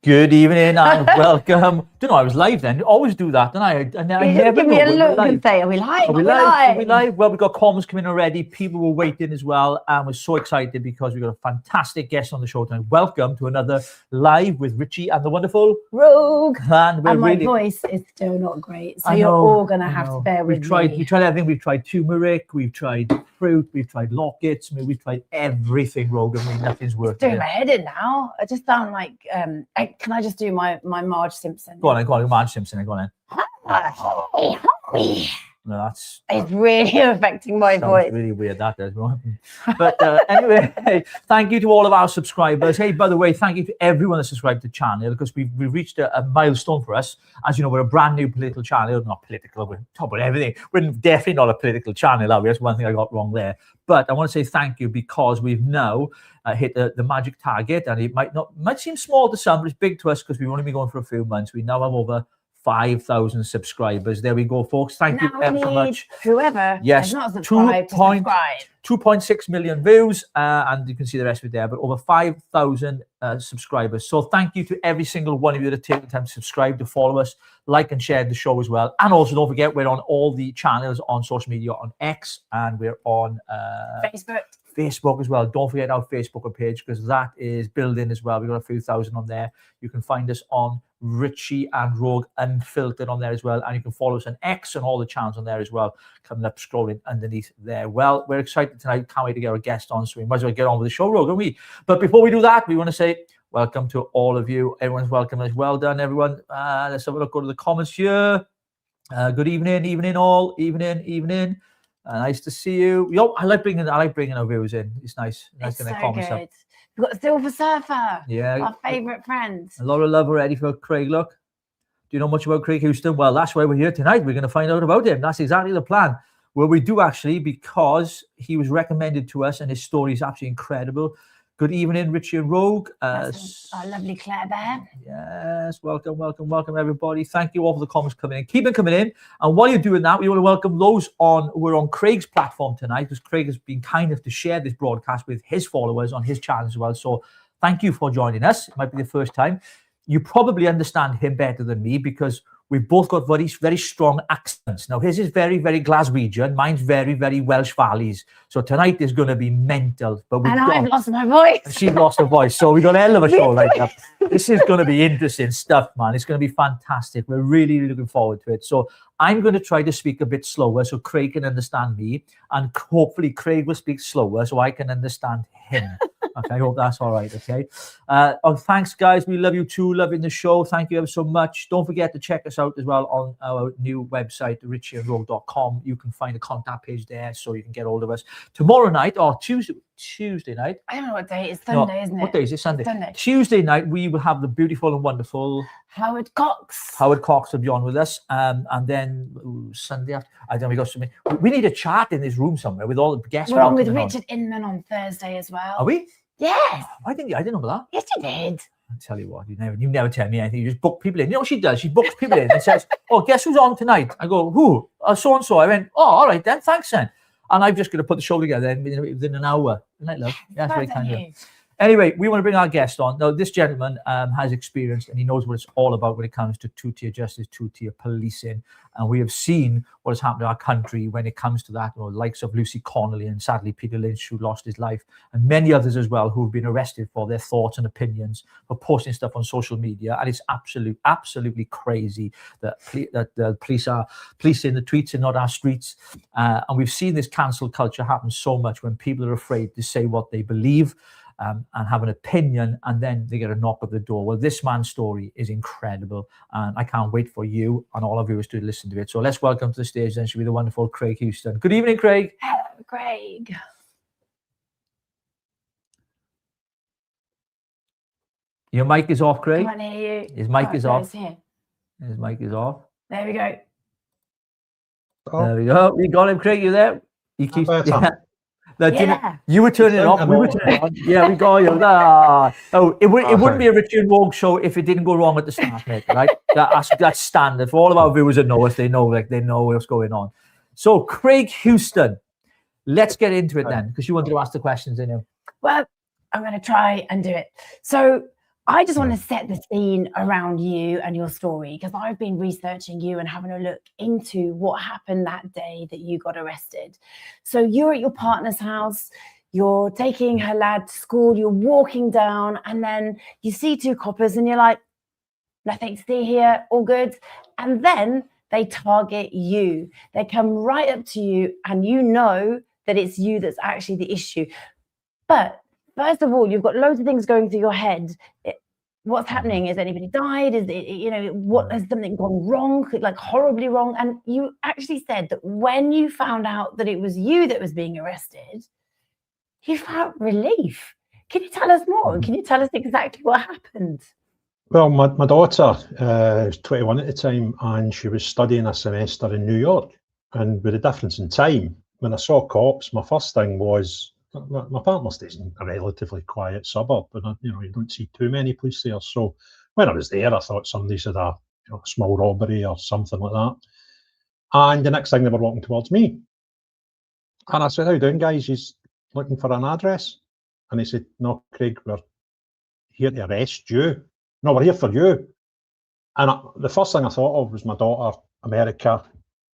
Good evening and welcome. Don't know, I was live then. Always do that, don't I? And I You never just give me a look and say, are we live? Are we live? Are we live? Well, we've got comments coming already. People were waiting as well. And we're so excited because we've got a fantastic guest on the show tonight. Welcome to another live with Richie and the wonderful Rouge. And my voice is still not great. So you're all going to have to bear with me. We've tried everything. We've tried turmeric. We've tried fruit. We've tried lockets. I mean, we've tried everything, Rogue. I mean, nothing's working. It's doing my head in now. I just sound like, can I just do my Marge Simpson? Go on, Marge Simpson. Go on in. No, it's really affecting my voice. Really weird, that does. But anyway, thank you to all of our subscribers. Hey, by the way, thank you to everyone that subscribed to the channel because we've reached a milestone for us. As you know, we're a brand new political channel. Not political, we're top of everything. We're definitely not a political channel, are we? That's one thing I got wrong there. But I want to say thank you because we've now hit the magic target, and it might seem small to some, but it's big to us because we've only been going for a few months. We now have over 5,000 subscribers. There we go, folks. Thank you ever so much. Whoever yes, is not subscribed, subscribe. 2.6 million views, and you can see the rest of it there, but over 5,000 subscribers. So thank you to every single one of you that have taken the time to subscribe, to follow us, like and share the show as well. And also don't forget, we're on all the channels on social media, on X, and we're on Facebook as well. Don't forget our Facebook page because that is building as well. We've got a few thousand on there. You can find us on Richie and Rogue Unfiltered on there as well. And you can follow us on X and all the channels on there as well, coming up, scrolling underneath there. Well, we're excited tonight. Can't wait to get our guest on. So we might as well get on with the show, Rogue, don't we? But before we do that, we want to say welcome to all of you. Everyone's welcome as well done, everyone. Let's have a look. Go to the comments here. Good evening, all. Evening. Nice to see you. Yo, I like bringing our viewers in. It's nice. Nice it's so comments good. Up. We've got Silver Surfer. Yeah. Our favourite friend. A lot of love already for Craig. Look. Do you know much about Craig Houston? Well, that's why we're here tonight. We're going to find out about him. That's exactly the plan. Well, we do actually, because he was recommended to us and his story is absolutely incredible. Good evening, Richie and Rogue. Our lovely Claire Bear. Yes, welcome, everybody. Thank you all for the comments coming in. Keep them coming in. And while you're doing that, we want to welcome those who are on Craig's platform tonight, because Craig has been kind enough to share this broadcast with his followers on his channel as well. So thank you for joining us. It might be the first time. You probably understand him better than me because we've both got very, very strong accents. Now, his is very, very Glaswegian. Mine's very, very Welsh Valleys. So tonight is going to be mental. But I've lost my voice. She's lost her voice. So we've got a hell of a show right now. This is going to be interesting stuff, man. It's going to be fantastic. We're really, really looking forward to it. So I'm going to try to speak a bit slower so Craig can understand me. And hopefully Craig will speak slower so I can understand him. Okay, I hope that's all right, okay? Thanks, guys. We love you too, loving the show. Thank you ever so much. Don't forget to check us out as well on our new website, richieandrogue.com. You can find a contact page there so you can get hold of us. Tomorrow night, or Tuesday night. I don't know what day. It's Sunday, isn't it? What day is it? Sunday. Sunday. Tuesday night, we will have the beautiful and wonderful Howard Cox. Howard Cox will be on with us. And then Sunday after, I don't know, we got something. We need a chat in this room somewhere with all the guests. We're on with Richard Inman on Thursday as well. Are we? Yes. I didn't know that. Yes, you did. I tell you what, you never tell me anything. You just book people in. You know what she does? She books people in and says, "Oh, guess who's on tonight?" I go, "Who?" So and so. I went, "Oh, all right then. Thanks then." And I'm just going to put the show together within an hour. Isn't that love? Yeah, that's very kind of you. Anyway, we want to bring our guest on. Now, this gentleman has experience and he knows what it's all about when it comes to two-tier justice, two-tier policing. And we have seen what has happened to our country when it comes to that. You know, likes of Lucy Connolly and sadly Peter Lynch, who lost his life, and many others as well who have been arrested for their thoughts and opinions, for posting stuff on social media. And it's absolutely crazy that the police are policing the tweets and not our streets. And we've seen this cancel culture happen so much when people are afraid to say what they believe. And have an opinion, and then they get a knock at the door. Well, this man's story is incredible, and I can't wait for you and all of you to listen to it. So let's welcome to the stage then, should be the wonderful Craig Houston. Good evening, Craig. Hello, Craig. Your mic is off, Craig. I can't hear you. His mic is off. Here. His mic is off. There we go. Oh. There we go. We got him, Craig. You there? He keeps. Yeah. You were turning it off. We were turning it on. Yeah, we got you. It wouldn't be a Richie and Rogue show if it didn't go wrong at the start, mate. Right? That's standard for all of our viewers that know us. They know what's going on. So, Craig Houston, let's get into it then, because you wanted to ask the questions, didn't you? Well, I'm going to try and do it. So, I just want to set the scene around you and your story, because I've been researching you and having a look into what happened that day that you got arrested. So you're at your partner's house, you're taking her lad to school, you're walking down, and then you see two coppers and you're like, nothing to see here, all good. And then they target you. They come right up to you and you know that it's you that's actually the issue. But first of all, you've got loads of things going through your head. What's happening? Has anybody died? Is it, you know, what has something gone wrong, like horribly wrong? And you actually said that when you found out that it was you that was being arrested, you felt relief. Can you tell us more? Can you tell us exactly what happened? Well, my daughter was 21 at the time, and she was studying a semester in New York. And with a difference in time, when I saw cops, my first thing was, my partner stays in a relatively quiet suburb, and you know, you don't see too many police there. So when I was there, I thought somebody's had a small robbery or something like that. And the next thing, they were walking towards me. And I said, how you doing, guys? He's looking for an address. And he said, no, Craig, we're here to arrest you. No, we're here for you. And the first thing I thought of was my daughter, America,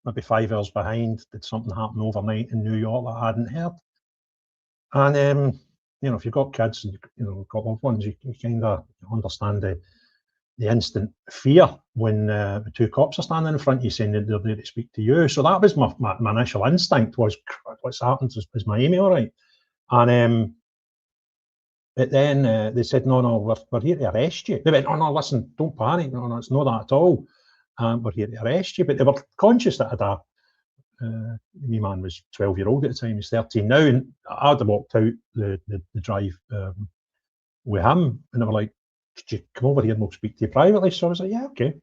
maybe 5 hours behind. Did something happen overnight in New York that I hadn't heard? And, you know, if you've got kids and, you know, got loved ones, you kind of understand the instant fear when the two cops are standing in front of you saying they're there to speak to you. So that was my initial instinct was, what's happened? Is my Amy all right? And but then they said, no, we're here to arrest you. They went, no, listen, don't panic. No, it's not that at all. We're here to arrest you. But they were conscious that my man was 12-year-old at the time. He's 13 now. And I'd have walked out the drive with him. And they were like, could you come over here and we'll speak to you privately? So I was like, yeah, okay.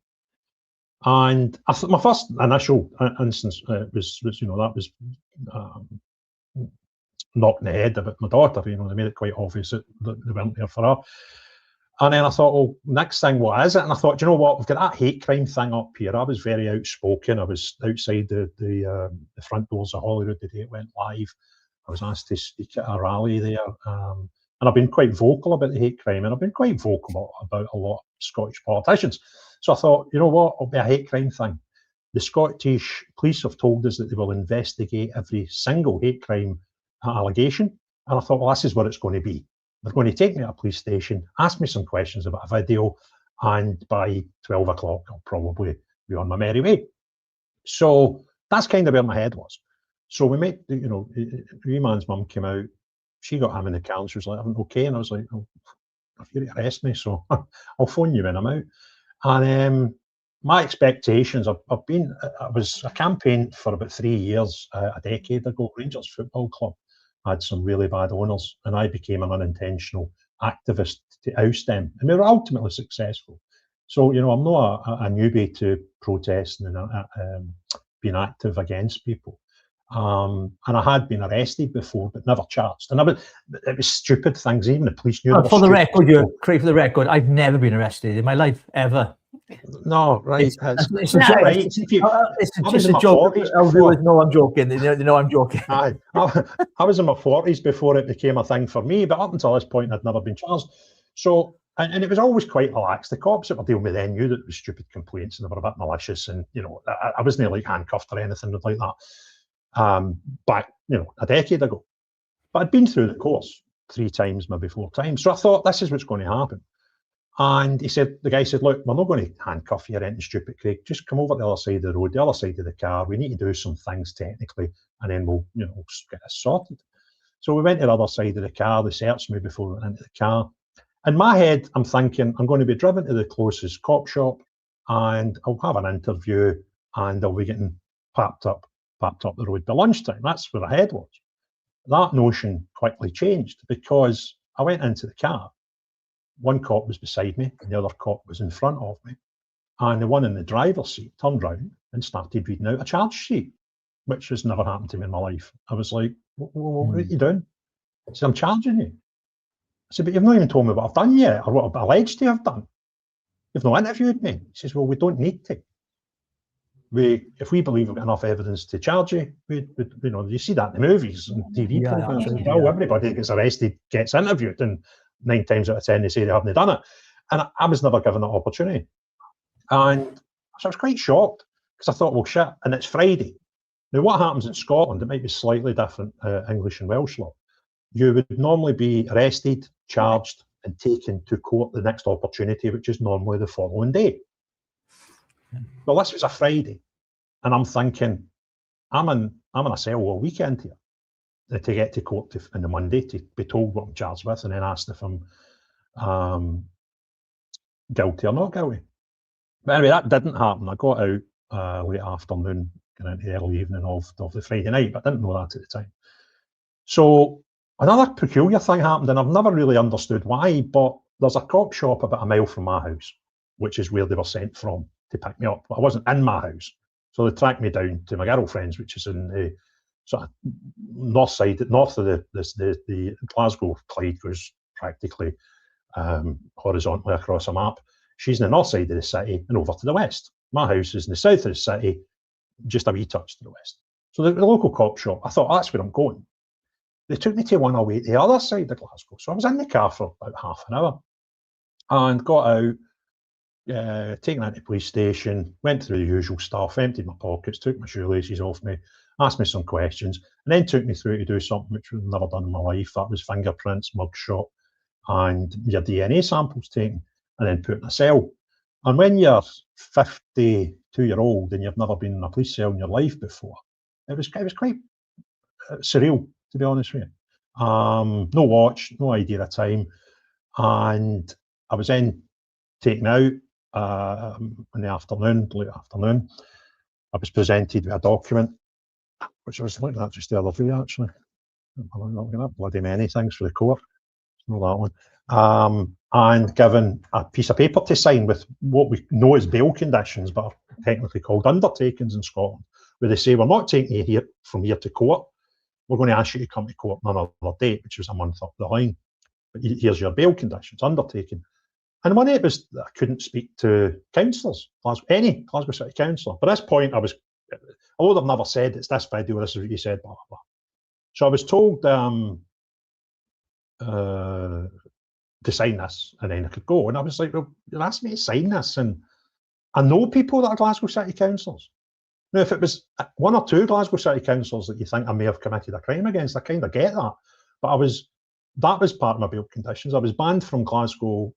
And I thought my first initial instance was, you know, that was knocking the head about my daughter. You know, they made it quite obvious that they weren't there for her. And then I thought, well, next thing, what is it? And I thought, you know what, we've got that hate crime thing up here. I was very outspoken. I was outside the front doors of Hollywood the day it went live. I was asked to speak at a rally there. And I've been quite vocal about the hate crime, and I've been quite vocal about a lot of Scottish politicians. So I thought, you know what, it'll be a hate crime thing. The Scottish police have told us that they will investigate every single hate crime allegation. And I thought, well, this is what it's going to be. They're going to take me to a police station, ask me some questions about a video, and by 12 o'clock, I'll probably be on my merry way. So that's kind of where my head was. So we met, you know, Reman's mum came out. She got him in the car and she was like, I'm okay. And I was like, oh, if you're to arrest me, so I'll phone you when I'm out. And my expectations, I campaigned for about 3 years, a decade ago, Rangers Football Club had some really bad owners, and I became an unintentional activist to oust them, and we were ultimately successful. So, you know, I'm not a newbie to protesting and being active against people. And I had been arrested before, but never charged. And it was stupid things. Even the police knew. For the record, Craig, for the record, I've never been arrested in my life, ever. No, right. It's a joke. Right. It's just a joke. No, I'm joking. They know I'm joking. I was in my 40s before it became a thing for me, but up until this point, I'd never been charged. So, and it was always quite relaxed. The cops that were dealing with then knew that it was stupid complaints and they were a bit malicious. And, you know, I wasn't like handcuffed or anything like that back, you know, a decade ago. But I'd been through the course 3 times, maybe 4 times. So I thought, this is what's going to happen. And the guy said, look, we're not going to handcuff you or anything stupid, Craig. Just come over to the other side of the road, the other side of the car. We need to do some things technically, and then we'll get this sorted. So we went to the other side of the car. They searched me before we went into the car. In my head, I'm thinking, I'm going to be driven to the closest cop shop, and I'll have an interview, and I'll be getting papped up the road by lunchtime. That's where my head was. That notion quickly changed because I went into the car. One cop was beside me and the other cop was in front of me. And the one in the driver's seat turned round and started reading out a charge sheet, which has never happened to me in my life. I was like, what are you doing? He said, I'm charging you. I said, but you've not even told me what I've done yet or what I've alleged to have done. You've not interviewed me. He says, well, we don't need to. If we believe we've got enough evidence to charge you, you see that in the movies and TV programs. Everybody gets arrested, gets interviewed, and 9 times out of 10 they say they haven't done it. And I was never given that opportunity. And so I was quite shocked because I thought, well, shit, and it's Friday. Now, what happens in Scotland, it might be slightly different, English and Welsh law. You would normally be arrested, charged, and taken to court the next opportunity, which is normally the following day. Well, this was a Friday, and I'm thinking, I'm in a cell all weekend here to get to court on the Monday to be told what I'm charged with, and then asked if I'm guilty or not guilty. But anyway, that didn't happen. I got out late afternoon, going into the early evening of the Friday night, but I didn't know that at the time. So another peculiar thing happened, and I've never really understood why, but there's a cop shop about a mile from my house, which is where they were sent from to pick me up. But I wasn't in my house. So they tracked me down to my girlfriend's, which is in the sort of north of the Glasgow Clyde goes practically horizontally across a map. She's in the north side of the city and over to the west. My house is in the south of the city, just a wee touch to the west. So the local cop shop, I thought, that's where I'm going. They took me to one away to the other side of Glasgow. So I was in the car for about half an hour and got out, taken into the police station, went through the usual stuff, emptied my pockets, took my shoelaces off me, asked me some questions, and then took me through to do something which I've never done in my life. That was fingerprints, mugshot, and your DNA samples taken, and then put in a cell. And when you're 52-year-old and you've never been in a police cell in your life before, it was quite surreal, to be honest with you. No watch, no idea of time, and I was then taken out in the afternoon, late afternoon. I was presented with a document, which I was looking at just the other day, actually. I'm looking at bloody many things for the court. Not that one. And given a piece of paper to sign with what we know as bail conditions, but are technically called undertakings in Scotland, where they say, we're not taking you from here to court. We're going to ask you to come to court on another date, which was a month up the line. But here's your bail conditions, undertaking. And one of it was that I couldn't speak to councillors, any Glasgow City councillor. By this point, I was, although they've never said it's this video, this is what you said, blah, blah, blah. So I was told to sign this, and then I could go. And I was like, well, you're asking me to sign this, and I know people that are Glasgow City councillors. Now, if it was one or two Glasgow City councillors that you think I may have committed a crime against, I kind of get that. But that was part of my bail conditions. I was banned from Glasgow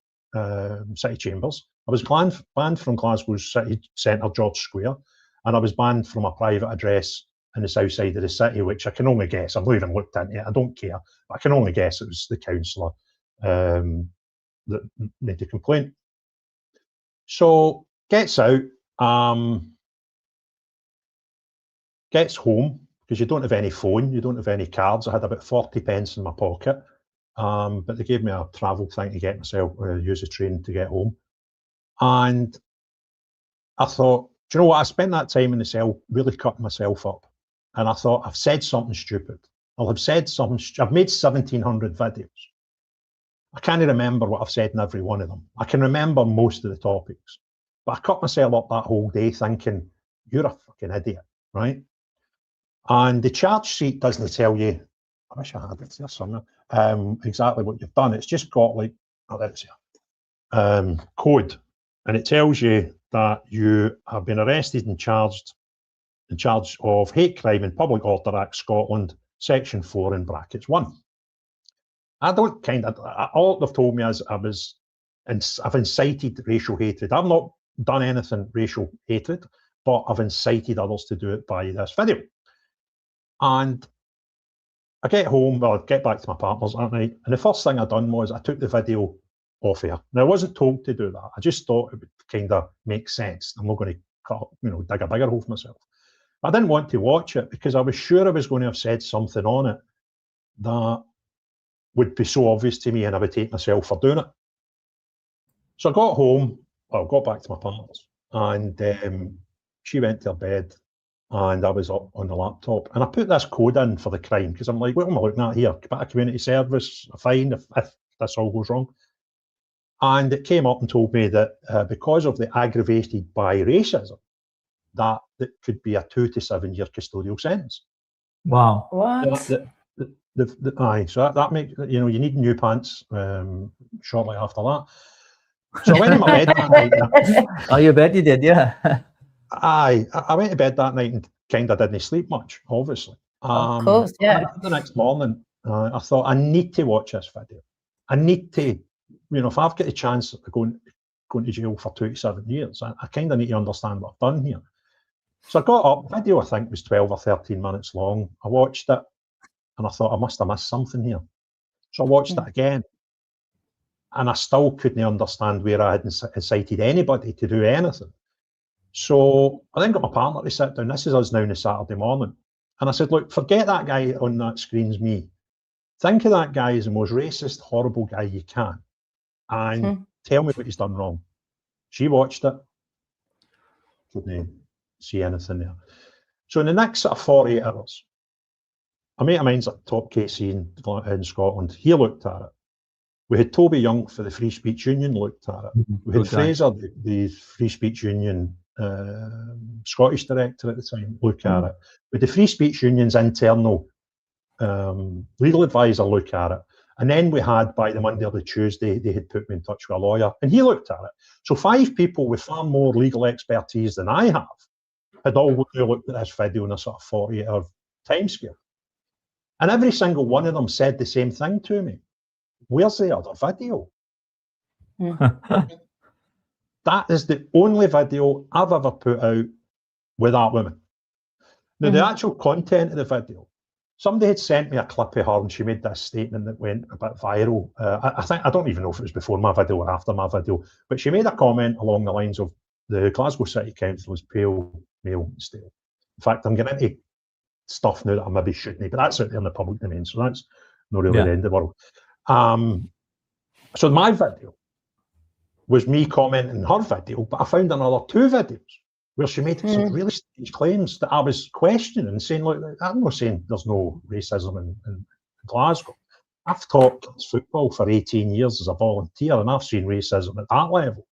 City Chambers. I was banned from Glasgow City Centre, George Square, and I was banned from a private address in the south side of the city, which I can only guess, I've not even looked into it, I don't care, but I can only guess it was the councillor that made the complaint. So gets out, gets home, because you don't have any phone, you don't have any cards. I had about 40 pence in my pocket, but they gave me a travel thing to get myself, use the train to get home. And I thought, do you know what, I spent that time in the cell really cutting myself up. And I thought, I've said something stupid. I've made 1,700 videos. I can't remember what I've said in every one of them. I can remember most of the topics, but I cut myself up that whole day thinking, you're a fucking idiot, right? And the charge sheet doesn't tell you, I wish I had it there somewhere, exactly what you've done. It's just got like, oh, that's here, code. And it tells you that you have been arrested and charged in charge of hate crime and Public Order Act Scotland, Section 4 in brackets 1. I don't all they've told me is I've incited racial hatred. I've not done anything racial hatred, but I've incited others to do it by this video. And I get home, well, I get back to my partner's that night, and the first thing I done was I took the video off here. Now, I wasn't told to do that. I just thought it would kind of make sense. I'm not going to dig a bigger hole for myself. I didn't want to watch it because I was sure I was going to have said something on it that would be so obvious to me and I would hate myself for doing it. So I got home, well, got back to my partner's, and she went to her bed and I was up on the laptop and I put this code in for the crime because I'm like, what am I looking at here? A bit of community service, a fine if this all goes wrong. And it came up and told me that because of the aggravated by racism, that could be a 2 to 7 year custodial sentence. Wow. What? Aye, so that makes, you need new pants shortly after that. So I went to my bed that night. Oh, you bet you did, yeah. I went to bed that night and kind of didn't sleep much, obviously. Of course, yeah. The next morning, I thought, I need to watch this video. I need to, if I've got a chance of going to jail for 27 years, I kind of need to understand what I've done here. So I got up, the video I think was 12 or 13 minutes long. I watched it and I thought I must have missed something here. So I watched it again. And I still couldn't understand where I hadn't incited anybody to do anything. So I then got my partner to sit down. This is us now on a Saturday morning. And I said, look, forget that guy on that screen's me. Think of that guy as the most racist, horrible guy you can. And tell me what he's done wrong. She watched it. Couldn't see anything there. So in the next sort of 48 hours, a mate of mine's at top KC in Scotland. He looked at it. We had Toby Young for the Free Speech Union looked at it. We had Fraser, the Free Speech Union Scottish director at the time, look at it. With the Free Speech Union's internal legal advisor look at it. And then we had, by the Monday or the Tuesday, they had put me in touch with a lawyer, and he looked at it. So 5 people with far more legal expertise than I have had all looked at this video in a sort of 48-hour timescale. And every single one of them said the same thing to me. Where's the other video? That is the only video I've ever put out with that woman. Now, the actual content of the video, somebody had sent me a clip of her and she made this statement that went a bit viral. I don't even know if it was before my video or after my video, but she made a comment along the lines of the Glasgow City Council is pale, male, and stale. In fact, I'm getting into stuff now that I maybe shouldn't, but that's out there in the public domain, so that's not really the end of the world. So my video was me commenting her video, but I found another 2 videos where she made some really strange claims that I was questioning and saying, look, I'm not saying there's no racism in Glasgow. I've taught football for 18 years as a volunteer and I've seen racism at that level.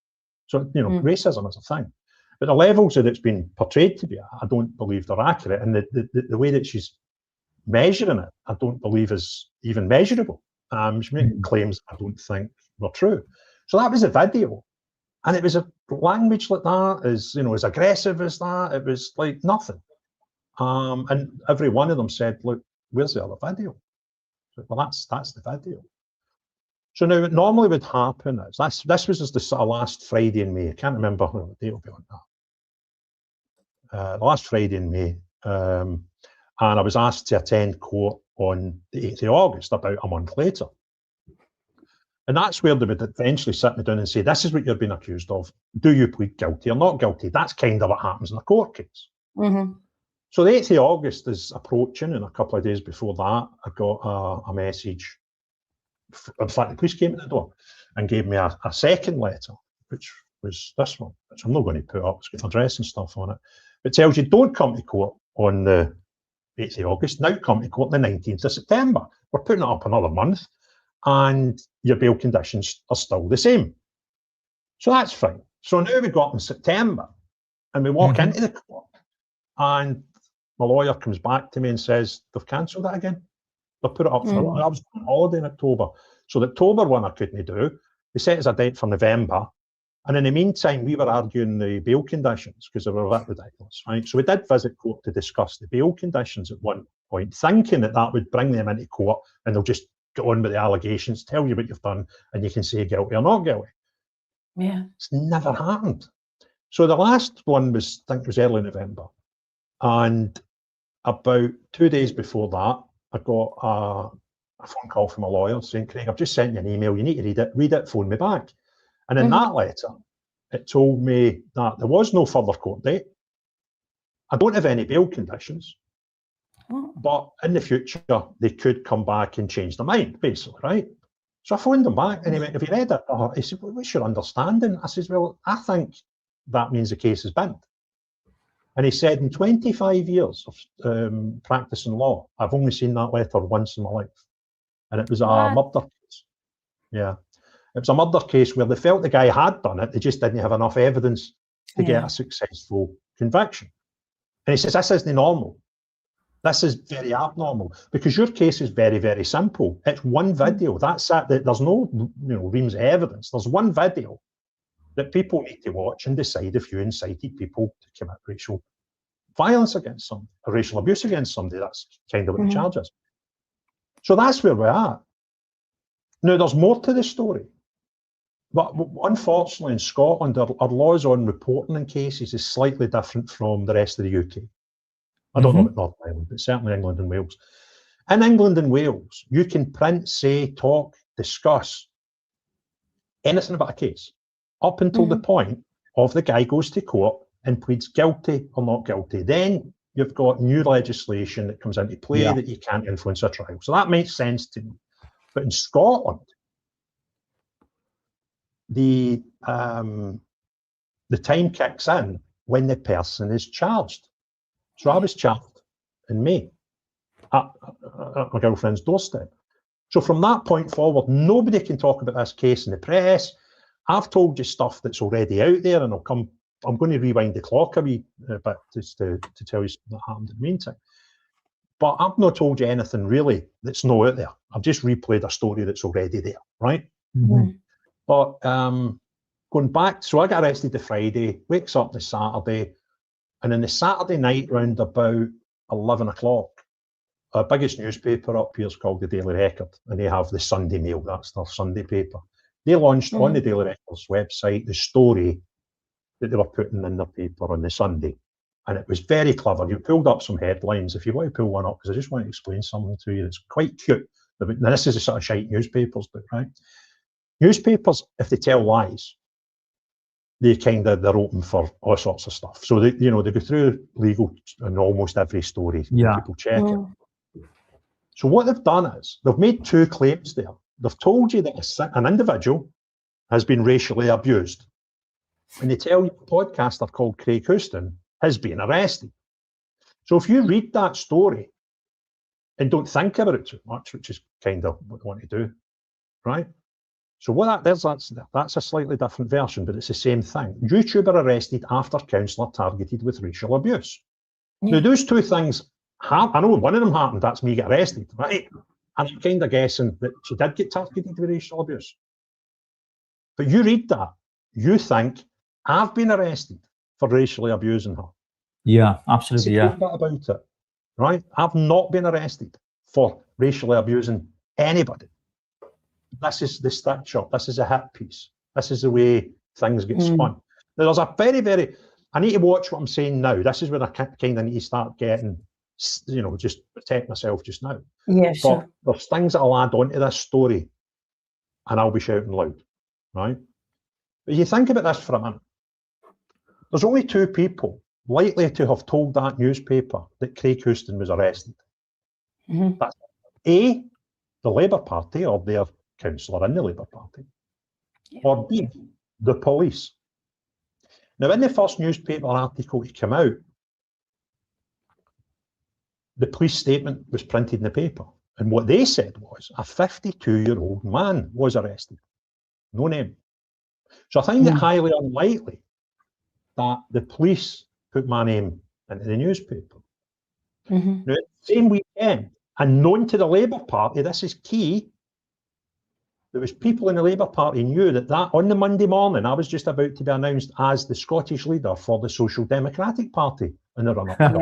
So, racism is a thing. But the levels that it's been portrayed to be, I don't believe they're accurate. And the way that she's measuring it, I don't believe is even measurable. She's making claims I don't think were true. So that was a video. And it was a language like that, as aggressive as that. It was like nothing. And every one of them said, look, where's the other video? So, well, that's the video. So now what normally would happen is, this was just the sort of last Friday in May. I can't remember what the date will be on that. The last Friday in May. And I was asked to attend court on the 8th of August, about a month later. And that's where they would eventually sit me down and say, this is what you're being accused of. Do you plead guilty or not guilty? That's kind of what happens in a court case. So the 8th of August is approaching, and a couple of days before that, I got a message. In fact, the police came to the door and gave me a second letter, which was this one, which I'm not going to put up. It's got my address and stuff on it. It tells you, don't come to court on the 8th of August, now come to court on the 19th of September. We're putting it up another month, and your bail conditions are still the same. So that's fine. So now we got in September, and we walk into the court, and my lawyer comes back to me and says, they've cancelled that again. They put it up for, I was on holiday in October. So the October one I couldn't do. They set us a date for November. And in the meantime, we were arguing the bail conditions because they were a bit ridiculous, right? So we did visit court to discuss the bail conditions at one point, thinking that would bring them into court and they'll just get on with the allegations, tell you what you've done, and you can say guilty or not guilty. Yeah. It's never happened. So the last one was, I think it was early November. And about 2 days before that, I got a phone call from a lawyer saying, Craig, I've just sent you an email. You need to read it, phone me back. And in that letter, it told me that there was no further court date. I don't have any bail conditions, but in the future, they could come back and change their mind, basically, right? So I phoned him back and he went, have you read it? He said, well, what's your understanding? I said, well, I think that means the case is bent. And he said, in 25 years of practicing law, I've only seen that letter once in my life. And it was a murder case. Yeah. It was a murder case where they felt the guy had done it. They just didn't have enough evidence to get a successful conviction. And he says, this isn't normal. This is very abnormal because your case is very, very simple. It's one video. That's it. There's no reams of evidence. There's one video that people need to watch and decide if you incited people to commit racial violence against somebody, or racial abuse against somebody. That's kind of what the charge is. So that's where we're at. Now, there's more to the story. But unfortunately, in Scotland, our laws on reporting in cases is slightly different from the rest of the UK. I don't know about Northern Ireland, but certainly England and Wales. In England and Wales, you can print, say, talk, discuss anything about a case up until the point of the guy goes to court and pleads guilty or not guilty. Then you've got new legislation that comes into play that you can't influence a trial. So that makes sense to me. But in Scotland, the time kicks in when the person is charged. So I was charged in May at my girlfriend's doorstep. So from that point forward, nobody can talk about this case in the press. I've told you stuff that's already out there, and I'm going to rewind the clock a wee bit just to tell you something that happened in the meantime. But I've not told you anything really that's not out there. I've just replayed a story that's already there, right? But going back, so I got arrested the Friday, wakes up the Saturday, and on the Saturday night round about 11 o'clock, our biggest newspaper up here is called the Daily Record, and they have the Sunday Mail, that's their Sunday paper. They launched on the Daily Record's website the story that they were putting in their paper on the Sunday. And it was very clever. You pulled up some headlines. If you want to pull one up, because I just want to explain something to you that's quite cute. Now, this is a sort of shite newspapers, but right? Newspapers, if they tell lies, they're open for all sorts of stuff. So they go through legal and almost every story. People check it. So what they've done is they've made two claims there. They've told you that an individual has been racially abused. And they tell you a podcaster called Craig Houston has been arrested. So if you read that story and don't think about it too much, which is kind of what I want to do, right? So that's a slightly different version, but it's the same thing. YouTuber arrested after counsellor targeted with racial abuse. Now, those two things, I know one of them happened, that's me get arrested, right? And I'm kind of guessing that she did get targeted with racial abuse. But you read that, you think, I've been arrested for racially abusing her. Yeah, absolutely, Bit about it, right? I've not been arrested for racially abusing anybody. This is the stitch up. This is a hit piece. This is the way things get spun. Now, there's a very, I need to watch what I'm saying now. This is where I kind of need to start getting, just protect myself just now. Yeah, sure. But there's things that I'll add on to this story and I'll be shouting loud, right? But you think about this for a minute. There's only two people likely to have told that newspaper that Craig Houston was arrested. That's A, the Labour Party or their councillor in the Labour Party, or B, the police. Now, in the first newspaper article to come out, the police statement was printed in the paper. And what they said was a 52-year-old man was arrested. No name. So I find it highly unlikely that the police put my name into the newspaper. Now, the same weekend, and known to the Labour Party, this is key, there was people in the Labour Party knew that on the Monday morning, I was just about to be announced as the Scottish leader for the Social Democratic Party in the run-up to the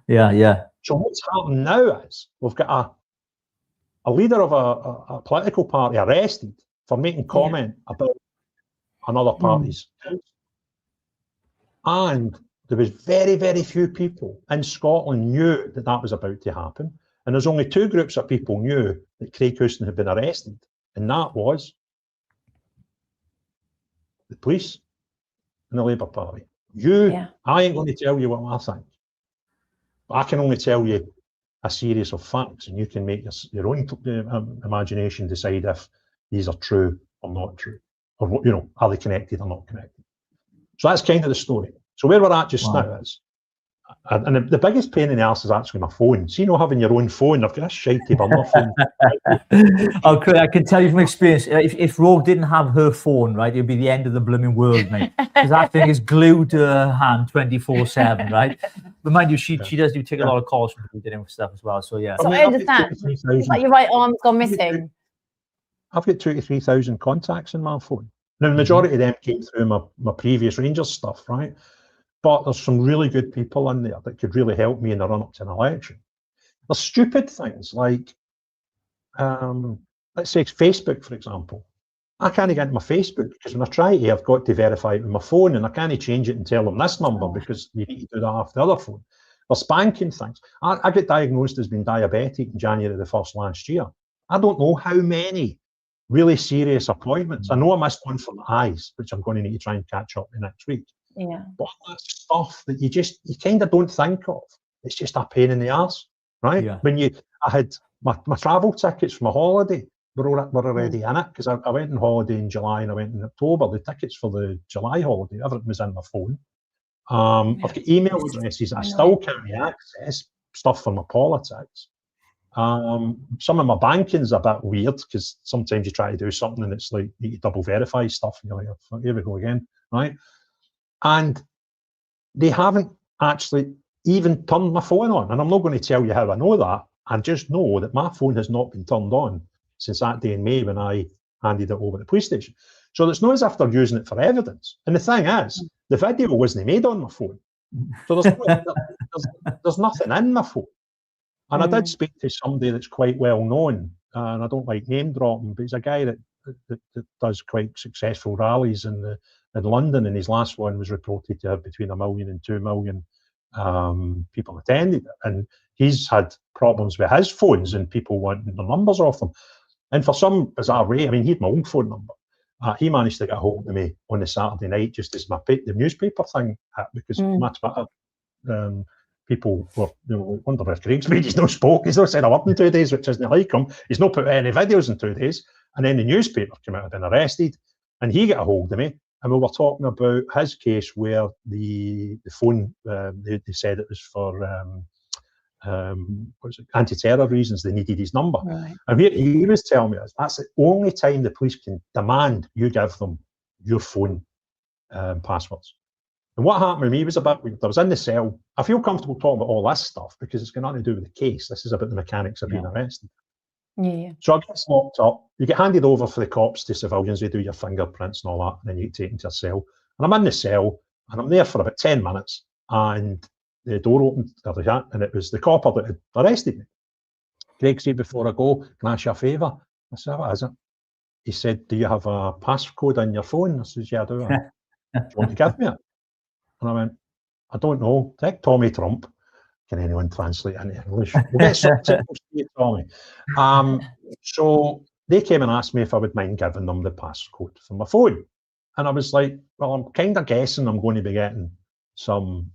holiday. So what's happened now is we've got a leader of a political party arrested for making comment about another party's house. And there was very, very few people in Scotland knew that was about to happen. And there's only two groups of people knew that Craig Houston had been arrested. And that was the police and the Labour Party. I ain't going to tell you what I think. I can only tell you a series of facts, and you can make your own imagination decide if these are true or not true. Or, are they connected or not connected? So that's kind of the story. So where we're at just now is, and the biggest pain in the arse is actually my phone. See, having your own phone, I've got a shitey burner phone. I can tell you from experience, if Rogue didn't have her phone, right, it'd be the end of the blooming world, mate. Because that thing is glued to her hand 24/7, right? But mind you, she does take a lot of calls from people doing stuff as well. So yeah. So I understand. Like your right arm's gone missing. I've got 23,000 contacts in my phone. Now, the majority of them came through my previous Rangers stuff, right? But there's some really good people in there that could really help me in the run-up to an election. There's stupid things like, let's say Facebook, for example. I can't get into my Facebook because when I try to, I've got to verify it with my phone, and I can't change it and tell them this number because you need to do that off the other phone. There's banking things. I got diagnosed as being diabetic in January the 1st last year. I don't know how many really serious appointments. I know I missed one for my eyes, which I'm going to need to try and catch up with next week. Yeah. But that's stuff that you kind of don't think of. It's just a pain in the arse, right? Yeah. I had my travel tickets for my holiday were already in it because I went on holiday in July and I went in October. The tickets for the July holiday, everything was in my phone. I've got email addresses I still can't access, stuff for my politics. Some of my banking's a bit weird because sometimes you try to do something and it's like you double verify stuff and you're like, here we go again, right? And they haven't actually even turned my phone on. And I'm not going to tell you how I know that. I just know that my phone has not been turned on since that day in May when I handed it over to the police station. So it's not as if they're using it for evidence. And the thing is, the video wasn't made on my phone. So there's nothing in my phone. And I did speak to somebody that's quite well known, and I don't like name dropping, but he's a guy that does quite successful rallies in London, and his last one was reported to have between 1 million and 2 million people attended it. And he's had problems with his phones and people wanting the numbers off them. And for some bizarre way, I mean, he had my own phone number. He managed to get a hold of me on the Saturday night just as the newspaper thing happened, because my Twitter people were, wonder if Craig's made he's not spoke. He's not said a word in 2 days, which isn't like him. He's not put any videos in 2 days. And then the newspaper came out and been arrested. And he got a hold of me. And we were talking about his case where the phone, they said it was for anti-terror reasons. They needed his number. Right. And he was telling me that's the only time the police can demand you give them your phone passwords. And what happened with me was I was in the cell. I feel comfortable talking about all this stuff because it's got nothing to do with the case. This is about the mechanics of being arrested. Yeah. So I get locked up. You get handed over for the cops to civilians. They do your fingerprints and all that, and then you get taken to a cell. And I'm in the cell, and I'm there for about 10 minutes, and the door opened, and it was the copper that had arrested me. Craig said, before I go, can I ask you a favour? I said, what is it? He said, do you have a passcode on your phone? I said, yeah, I do. Do you want to give me it? And I went, I don't know. Take Tommy Trump. Can anyone translate into English? We'll get subtitles to you, Tommy. So they came and asked me if I would mind giving them the passcode for my phone. And I was like, well, I'm kind of guessing I'm going to be getting some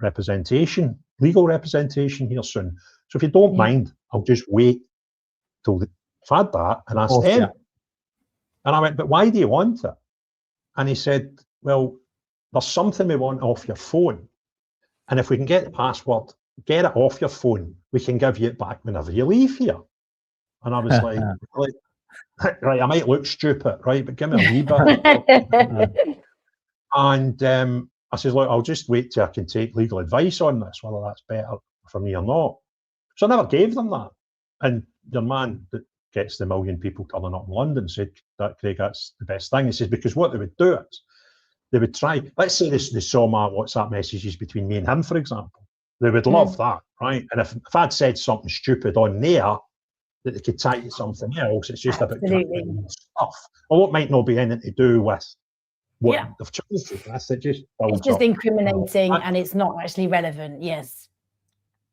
representation, legal representation here soon. So if you don't mind, I'll just wait till I've had that and ask them. Yeah. And I went, but why do you want it? And he said, well, there's something we want off your phone. And if we can get the password, get it off your phone, we can give you it back whenever you leave here. And I was like, right, I might look stupid, right, but give me a wee bit. And I said, look, I'll just wait till I can take legal advice on this, whether that's better for me or not. So I never gave them that. And your man that gets the 1 million people turning up in London said, that Craig, that's the best thing. He says, because what they would do is, they would try, let's say they saw my WhatsApp messages between me and him, for example. They would love that, right? And if I'd said something stupid on there, that they could tie to something else, it's just about stuff. Although it might not be anything to do with what they've chosen. It's just incriminating and it's not actually relevant, yes.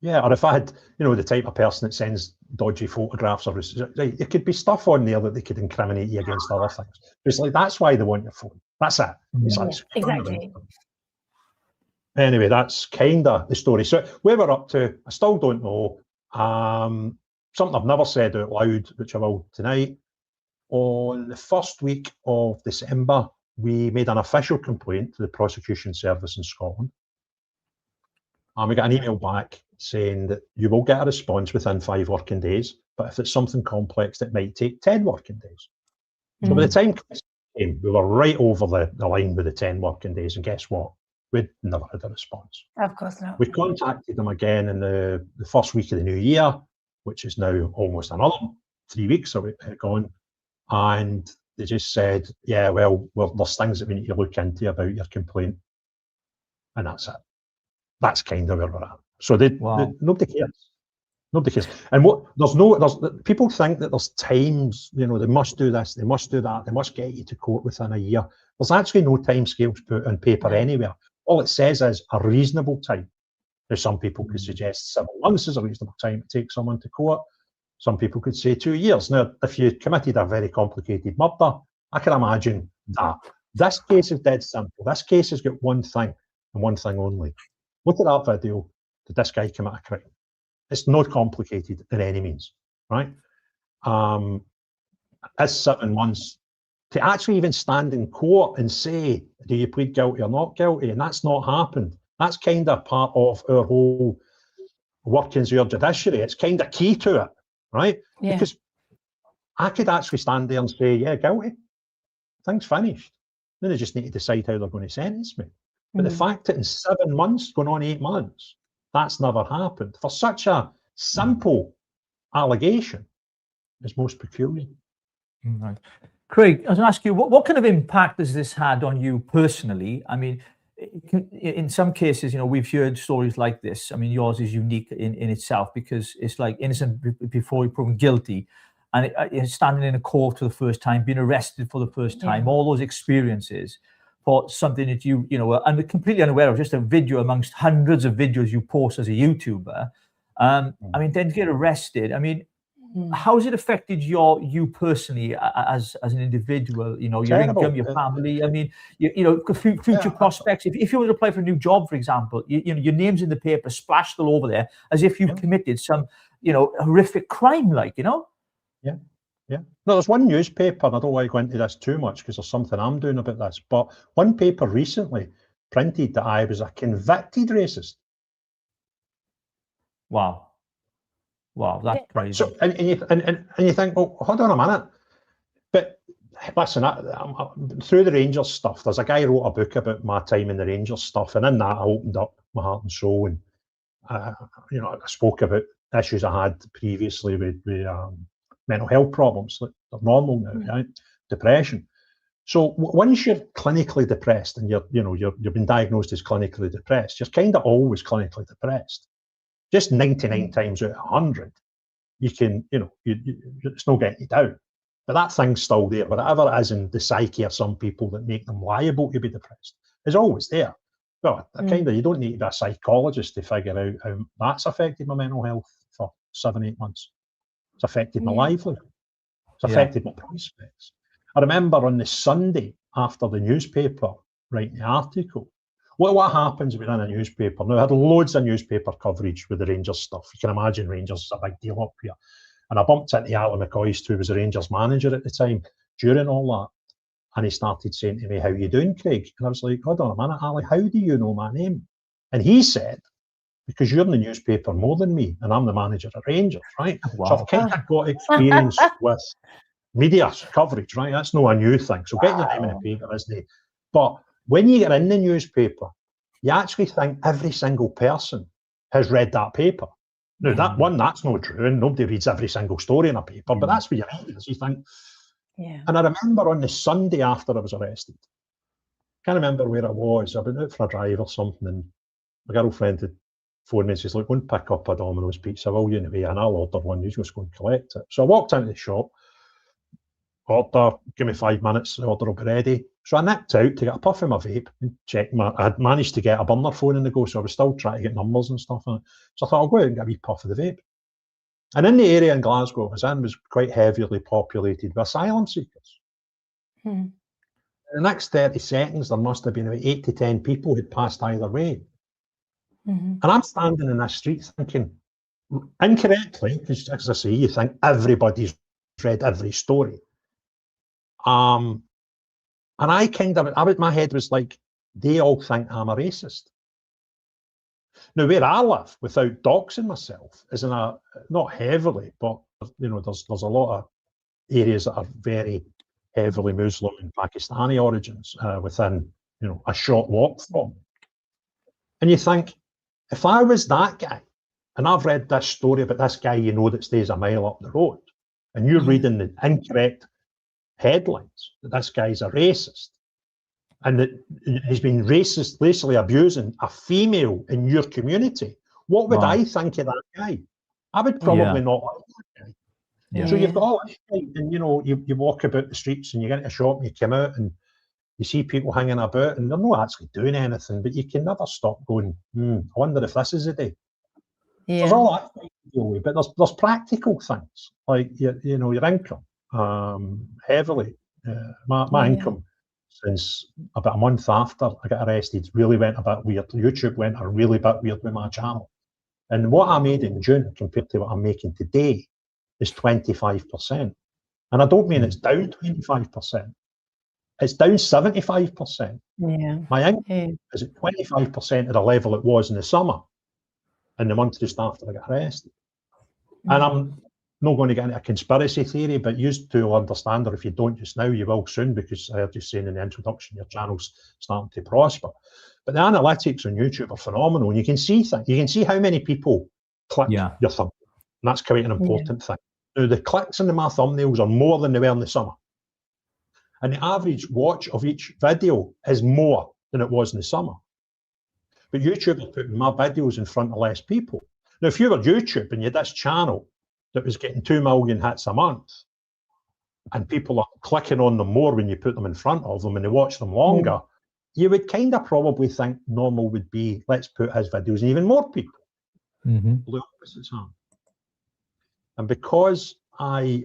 Yeah, or if I had, the type of person that sends dodgy photographs, or it could be stuff on there that they could incriminate you against other things. It's like, that's why they want your phone. That's it. Exactly. Anyway, that's kind of the story. So where we're up to, I still don't know. Something I've never said out loud, which I will tonight. On the first week of December, we made an official complaint to the prosecution service in Scotland. And we got an email back saying that you will get a response within 5 working days, but if it's something complex, it might take 10 working days. So by the time Christmas came, we were right over the line with the 10 working days, and guess what? We'd never had a response. Of course not. We contacted them again in the first week of the new year, which is now almost another 3 weeks gone, and they just said, yeah, well, there's things that we need to look into about your complaint. And that's it. That's kind of where we're at. So nobody cares. Nobody cares. And there's people think that there's times, they must do this, they must do that, they must get you to court within a year. There's actually no time scales put on paper anywhere. All it says is a reasonable time. Now, some people could suggest 7 months is a reasonable time to take someone to court. Some people could say 2 years. Now, if you committed a very complicated murder, I can imagine that. This case is dead simple. This case has got one thing and one thing only. Look at that video. Did this guy commit a crime? It's not complicated in any means, right? It's 7 months to actually even stand in court and say, do you plead guilty or not guilty? And that's not happened. That's kind of part of our whole workings of our judiciary. It's kind of key to it, right? Yeah. Because I could actually stand there and say, yeah, guilty. Thing's finished. Then they just need to decide how they're going to sentence me. But the fact that in 7 months, going on 8 months, that's never happened for such a simple allegation is most peculiar. Right. Craig, I was going to ask you, what kind of impact has this had on you personally? I mean, in some cases, we've heard stories like this. I mean, yours is unique in itself because it's like innocent before you're proven guilty, and standing in a court for the first time, being arrested for the first time, all those experiences for something that you were completely unaware of, just a video amongst hundreds of videos you post as a YouTuber. I mean, then to get arrested. I mean, how has it affected you personally as an individual? Your income, your family. I mean, future prospects. If you were to apply for a new job, for example, your name's in the paper, splashed all over there, as if you've committed some, horrific crime, Yeah. No, there's one newspaper, and I don't want to go into this too much because there's something I'm doing about this. But one paper recently printed that I was a convicted racist. Wow, that's crazy. So, and you think, well, hold on a minute. But listen, through the Rangers stuff, there's a guy who wrote a book about my time in the Rangers stuff, and in that I opened up my heart and soul, and I spoke about issues I had previously with mental health problems that are normal now, right? Depression. So once you're clinically depressed and you've been diagnosed as clinically depressed, you're kind of always clinically depressed. Just 99 times out of 100, you can, it's not getting you down. But that thing's still there. Whatever it is in the psyche of some people that make them liable to be depressed is always there. Well, you don't need to be a psychologist to figure out how that's affected my mental health for 7-8 months. It's affected my livelihood. It's affected my prospects. I remember on the Sunday after the newspaper writing the article, what happens when in a newspaper? Now, I had loads of newspaper coverage with the Rangers stuff. You can imagine Rangers is a big deal up here. And I bumped into Alan McCoist, who was the Rangers manager at the time, during all that. And he started saying to me, how you doing, Craig? And I was like, hold on a minute, Ali, how do you know my name? And he said, because you're in the newspaper more than me, and I'm the manager at Rangers, right? Wow. So I've kind of got experience with media coverage, right? That's not a new thing. So get your name in the paper, isn't it? But when you get in the newspaper, you actually think every single person has read that paper. Now, that's not true, and nobody reads every single story in a paper, but that's what you read, is you think. Yeah. And I remember on the Sunday after I was arrested, I can't remember where I was. I'd been out for a drive or something, and my girlfriend had phoned me and says, look, go and pick up a Domino's pizza, will you, anyway, and I'll order one, you just go and collect it. So I walked into the shop, order, give me 5 minutes, the order will be ready. So I nipped out to get a puff of my vape and check I'd managed to get a burner phone in the go, so I was still trying to get numbers and stuff on it. So I thought, I'll go out and get a wee puff of the vape. And in the area in Glasgow I was in was quite heavily populated with asylum seekers. In the next 30 seconds, there must have been about 8 to 10 people who'd passed either way. And I'm standing in this street thinking, incorrectly, because as I say, you think everybody's read every story. And I kind of, my head was like, they all think I'm a racist. Now, where I live, without doxing myself, is in a, not heavily, but, there's a lot of areas that are very heavily Muslim and Pakistani origins within, a short walk from. And you think, if I was that guy, and I've read this story about this guy that stays a mile up the road, and you're reading the incorrect headlines that this guy's a racist and that he's been racially abusing a female in your community, what would I think of that guy? I would probably not like that guy. Yeah. So you've got all this, and you walk about the streets and you get into a shop and you come out and you see people hanging about and they're not actually doing anything, but you can never stop going, I wonder if this is the day. There's all that to deal with, but there's practical things like your income. Heavily, my income since about a month after I got arrested really went a bit weird. YouTube went a really bit weird with my channel, and what I made in June compared to what I'm making today is 25%. And I don't mean it's down 25%. It's down 75%. Yeah. My income is at 25% of the level it was in the summer, in the month just after I got arrested. And I'm not going to get into a conspiracy theory, but you to understand, or if you don't just now, you will soon, because I heard you saying in the introduction your channel's starting to prosper. But the analytics on YouTube are phenomenal, and you can see things. You can see how many people click your thumbnail, and that's quite an important thing. Now, the clicks into my thumbnails are more than they were in the summer. And the average watch of each video is more than it was in the summer. But YouTube are putting my videos in front of less people. Now, if you were YouTube and you had this channel that was getting 2 million hits a month, and people are clicking on them more when you put them in front of them and they watch them longer, you would kind of probably think normal would be, let's put his videos in even more people. The opposite's happening. And because a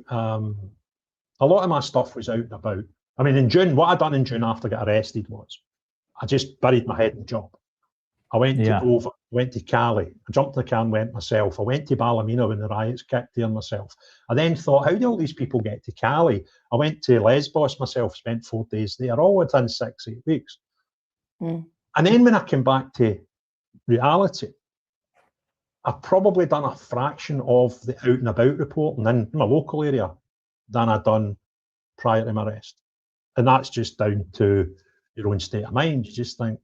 lot of my stuff was out and about. I mean, in June, what I done in June after I got arrested was I just buried my head in the job. I went to Dover, went to Cali, I jumped in the car and went myself. I went to Ballymena when the riots kicked there myself. I then thought, how do all these people get to Cali? I went to Lesbos myself, spent 4 days there, all within 6-8 weeks. And then when I came back to reality, I've probably done a fraction of the out and about reporting in my local area than I'd done prior to my arrest. And that's just down to your own state of mind. You just think,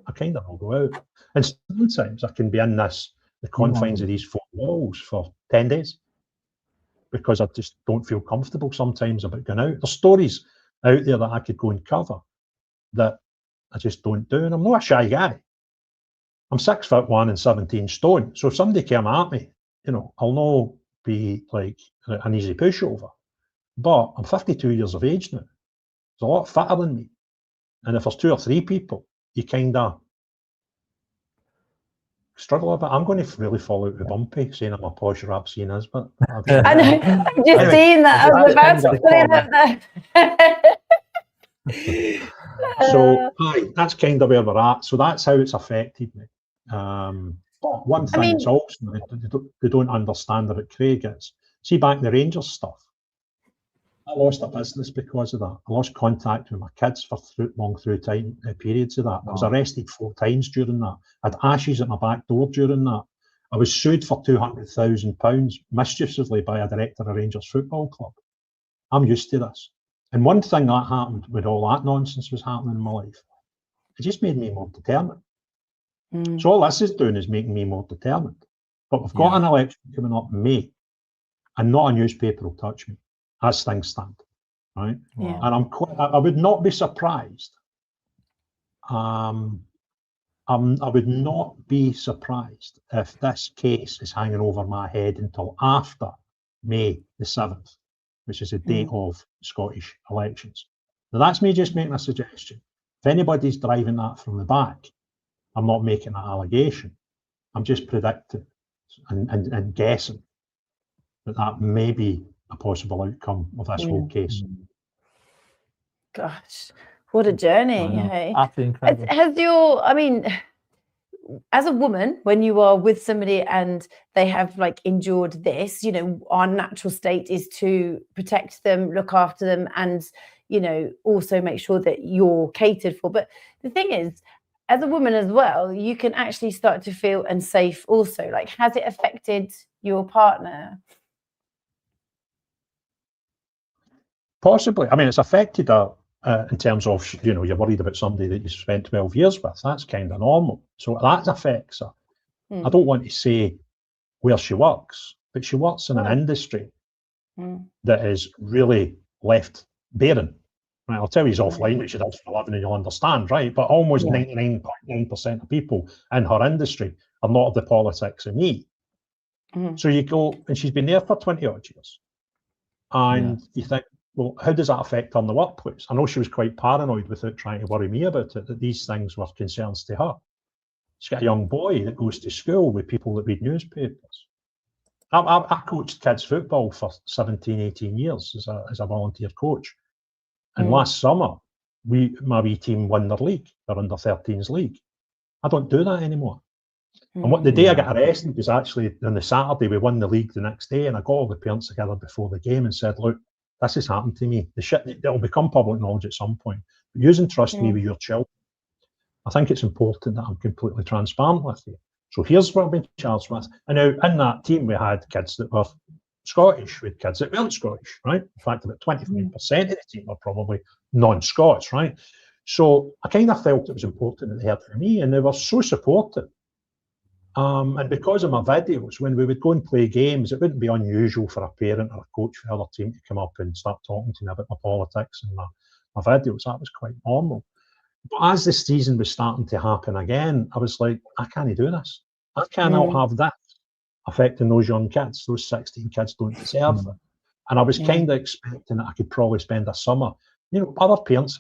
I kind of will go out. And sometimes I can be in the confines of these 4 walls for 10 days because I just don't feel comfortable sometimes about going out. There's stories out there that I could go and cover that I just don't do. And I'm not a shy guy. I'm 6'1" and 17 stone. So if somebody came at me, I'll not be like an easy pushover. But I'm 52 years of age now. There's a lot fitter than me. And if there's 2 or 3 people, you kind of struggle a bit. I'm going to really fall out with Bumpy saying I'm a posh rap scene is, but I know. I'm just seeing that. I was about to put it up there. So, that's kind of where we're at. So that's how it's affected me. But one thing that's also they don't understand about Craig is, see back in the Rangers stuff, I lost a business because of that. I lost contact with my kids for long periods of that. I was arrested 4 times during that. I had ashes at my back door during that. I was sued for £200,000 mischievously by a director of Rangers Football Club. I'm used to this. And one thing that happened with all that nonsense was happening in my life, it just made me more determined. So all this is doing is making me more determined. But we've got an election coming up in May, and not a newspaper will touch me. As things stand, right? And I would not be surprised. I would not be surprised if this case is hanging over my head until after May the 7th, which is the date of Scottish elections. Now that's me just making a suggestion. If anybody's driving that from the back, I'm not making that allegation. I'm just predicting and guessing that may be a possible outcome of this whole case. Gosh, what a journey. Hey? Absolutely incredible. As a woman, when you are with somebody and they have endured this, our natural state is to protect them, look after them, and also make sure that you're catered for. But the thing is, as a woman as well, you can actually start to feel unsafe also. Has it affected your partner? Possibly. I mean, it's affected her in terms of, you're worried about somebody that you spent 12 years with. That's kind of normal. So that affects her. I don't want to say where she works, but she works in an industry that is really left bearing. Right, I'll tell you he's offline, which he does for a living, and you'll understand, right? But almost 99.9% of people in her industry are not of the politics of me. So you go, and she's been there for 20 odd years. And you think, well, how does that affect her in the workplace? I know she was quite paranoid without trying to worry me about it, that these things were concerns to her. She's got a young boy that goes to school with people that read newspapers. I coached kids football for 17, 18 years as a volunteer coach. And last summer, my wee team won their league, their under-13s league. I don't do that anymore. And what the day I got arrested was actually on the Saturday, we won the league the next day, and I got all the parents together before the game and said, look, this has happened to me. The shit, it'll become public knowledge at some point. But use and trust me with your children. I think it's important that I'm completely transparent with you. So here's what I've been charged with. And now in that team, we had kids that were Scottish, we had kids that weren't Scottish, right? In fact, about 25% of the team were probably non-Scots, right? So I kind of felt it was important that they heard from me, and they were so supportive. And because of my videos, when we would go and play games, it wouldn't be unusual for a parent or a coach for the other team to come up and start talking to me about my politics and my videos. That was quite normal. But as the season was starting to happen again, I was like, I can't do this. I cannot have that affecting those young kids. Those 16 kids don't deserve it. And I was kind of expecting that I could probably spend a summer. You know, other parents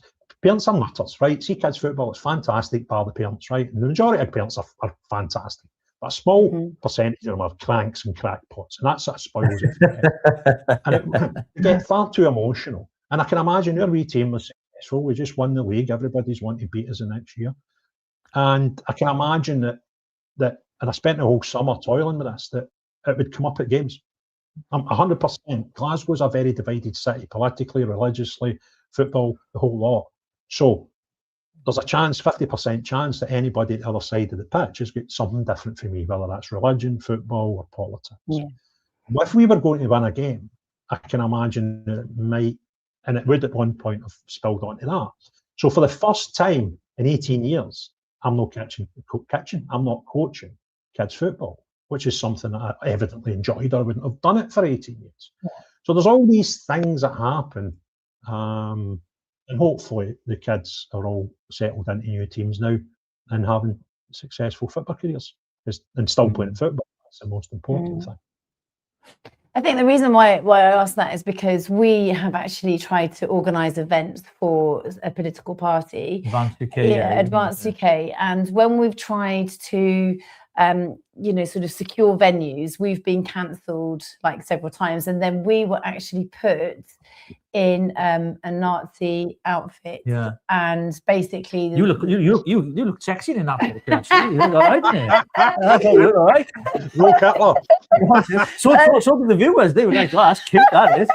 are nutters, right? See, kids football is fantastic by the parents, right? And the majority of parents are fantastic. But a small percentage of them are cranks and crackpots, and that sort of spoils it for them. And it get far too emotional. And I can imagine your wee team was successful. We just won the league. Everybody's wanting to beat us the next year. And I can imagine that, and I spent the whole summer toiling with this, that it would come up at games. I'm 100%. Glasgow's a very divided city, politically, religiously, football, the whole lot. So there's a chance, 50% chance, that anybody at the other side of the pitch has got something different from me, whether that's religion, football, or politics. If we were going to win a game, I can imagine that it might, and it would at one point have spilled onto that. So for the first time in 18 years, I'm not I'm not coaching kids football, which is something that I evidently enjoyed, or I wouldn't have done it for 18 years. So there's all these things that happen. And hopefully the kids are all settled into new teams now and having successful football careers and still playing football. That's the most important thing. I think the reason why I asked that is because we have actually tried to organise events for a political party. Advanced UK. Advanced UK. And when we've tried to sort of secure venues, we've been cancelled like several times. And then we were actually put in a Nazi outfit, and basically you look sexy in that outfit. Actually, you look all right there. You look all right. No Hitler. So did the viewers. They were like, "Oh, that's cute. That is."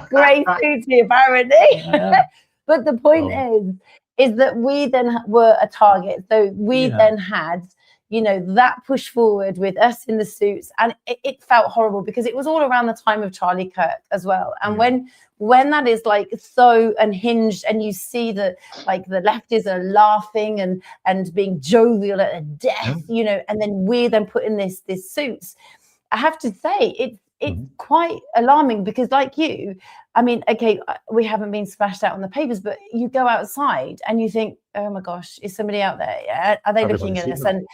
Grey suited, apparently. But the point is that we then were a target. So we then had, that push forward with us in the suits, and it felt horrible because it was all around the time of Charlie Kirk as well. And when that is like so unhinged, and you see that like the lefties are laughing and being jovial at a death, and then we're then put in this suits, I have to say it's quite alarming because, like you, I mean, okay, we haven't been splashed out on the papers, but you go outside and you think, oh my gosh, is somebody out there? Are they looking at us? And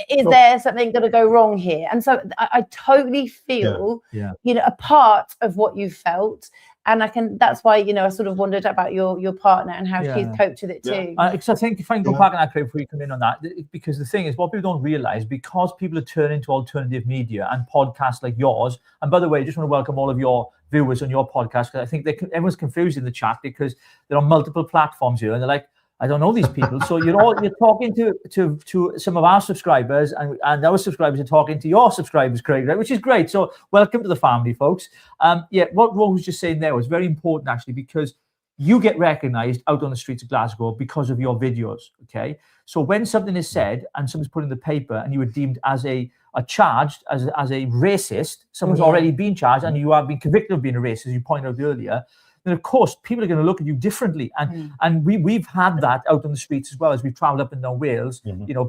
is there something going to go wrong here? And so I totally feel, a part of what you felt. And that's why, I sort of wondered about your partner and how she's coped with it too. Because I think if I can go back on that, Craig, before you come in on that, because the thing is, what people don't realize, because people are turning to alternative media and podcasts like yours, and by the way, I just want to welcome all of your viewers on your podcast, because I think everyone's confused in the chat because they're on multiple platforms here, and they're like, I don't know these people. So you're talking to some of our subscribers, and our subscribers are talking to your subscribers, Craig, right? Which is great. So welcome to the family, folks. What Rose was just saying there was very important, actually, because you get recognized out on the streets of Glasgow because of your videos. Okay, so when something is said and something's put in the paper and you were deemed as a charged as a racist, someone's already been charged and you have been convicted of being a racist, as you pointed out earlier, then of course people are going to look at you differently. And we've had that out on the streets as well as we've travelled up and down Wales.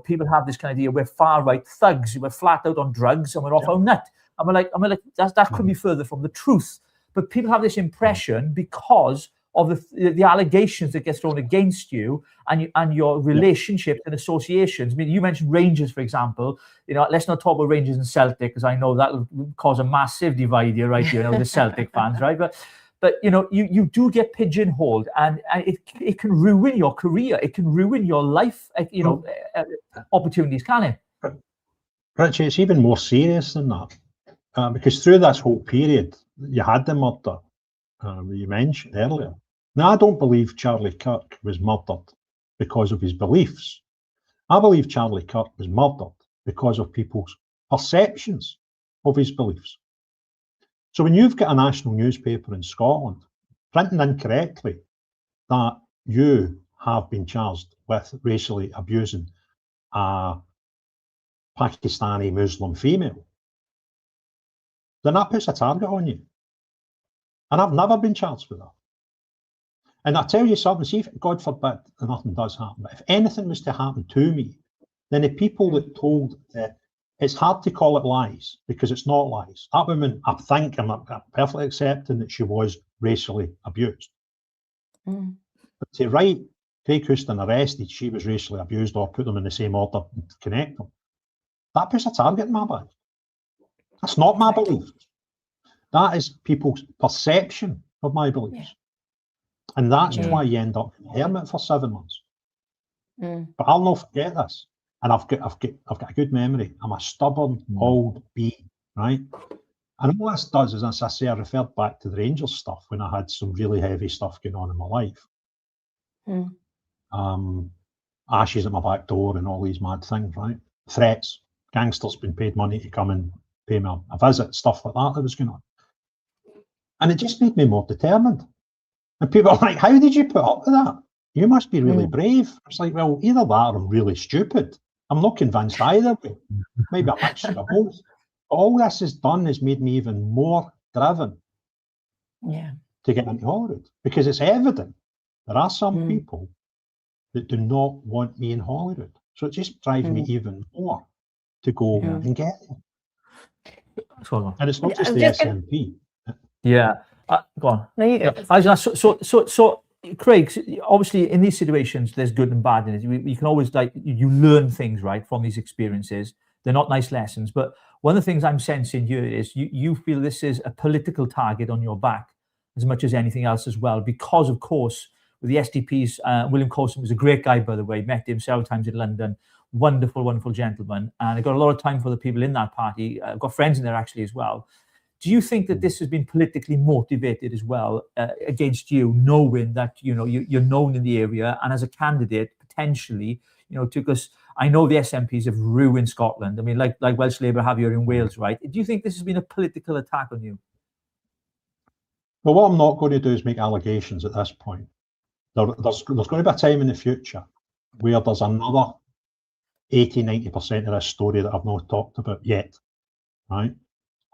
People have this kind of idea we're far right thugs, we're flat out on drugs and we're off our nut. And we're like that could be further from the truth. but people have this impression because of the allegations that get thrown against you and your relationships and associations. I mean, you mentioned Rangers, for example. Let's not talk about Rangers and Celtic, because I know that will cause a massive divide here, right? The Celtic fans, right? But you do get pigeonholed, and it can ruin your career. It can ruin your life, opportunities, can it? Richie, it's even more serious than that, because through this whole period, you had the murder you mentioned earlier. Now, I don't believe Charlie Kirk was murdered because of his beliefs. I believe Charlie Kirk was murdered because of people's perceptions of his beliefs. So when you've got a national newspaper in Scotland printing incorrectly that you have been charged with racially abusing a Pakistani Muslim female, then that puts a target on you. And I've never been charged with that. And I tell you something, see, if God forbid nothing does happen, but if anything was to happen to me, then the people that told it's hard to call it lies, because it's not lies. That woman, I think, I'm perfectly accepting that she was racially abused. But to write Craig Houston arrested, she was racially abused, or put them in the same order and connect them, that puts a target in my back. That's not my belief. That is people's perception of my beliefs. Yeah. And that's why you end up in hermit for 7 months. But I'll not forget this. And I've got a good memory. I'm a stubborn old bee, right? And all this does is, as I say, I referred back to the Rangers stuff when I had some really heavy stuff going on in my life. Ashes at my back door and all these mad things, right? Threats, gangsters being paid money to come and pay me a visit, stuff like that was going on. And it just made me more determined. And people are like, how did you put up with that? You must be really brave. It's like, well, either that or I'm really stupid. I'm not convinced either way. Maybe a mixture of both. But all this has done is made me even more driven to get into Hollywood, because it's evident there are some people that do not want me in Hollywood. So it just drives me even more to go and get it. And it's not just the SNP. Go on. No, you go. So Craig, obviously in these situations there's good and bad in it. You can always, like, you learn things, right, from these experiences. They're not nice lessons, but one of the things I'm sensing here is you feel this is a political target on your back as much as anything else as well, because of course with the SDPs, William Coulson was a great guy, by the way, met him several times in London, wonderful gentleman, and I got a lot of time for the people in that party. I've got friends in there actually as well. Do you think that this has been politically motivated as well against you, knowing that you're known in the area, and as a candidate potentially, because I know the SNPs have ruined Scotland. I mean, like Welsh Labour have here in Wales, right? Do you think this has been a political attack on you? Well, what I'm not going to do is make allegations at this point. There's going to be a time in the future where there's another 80-90% of this story that I've not talked about yet, right?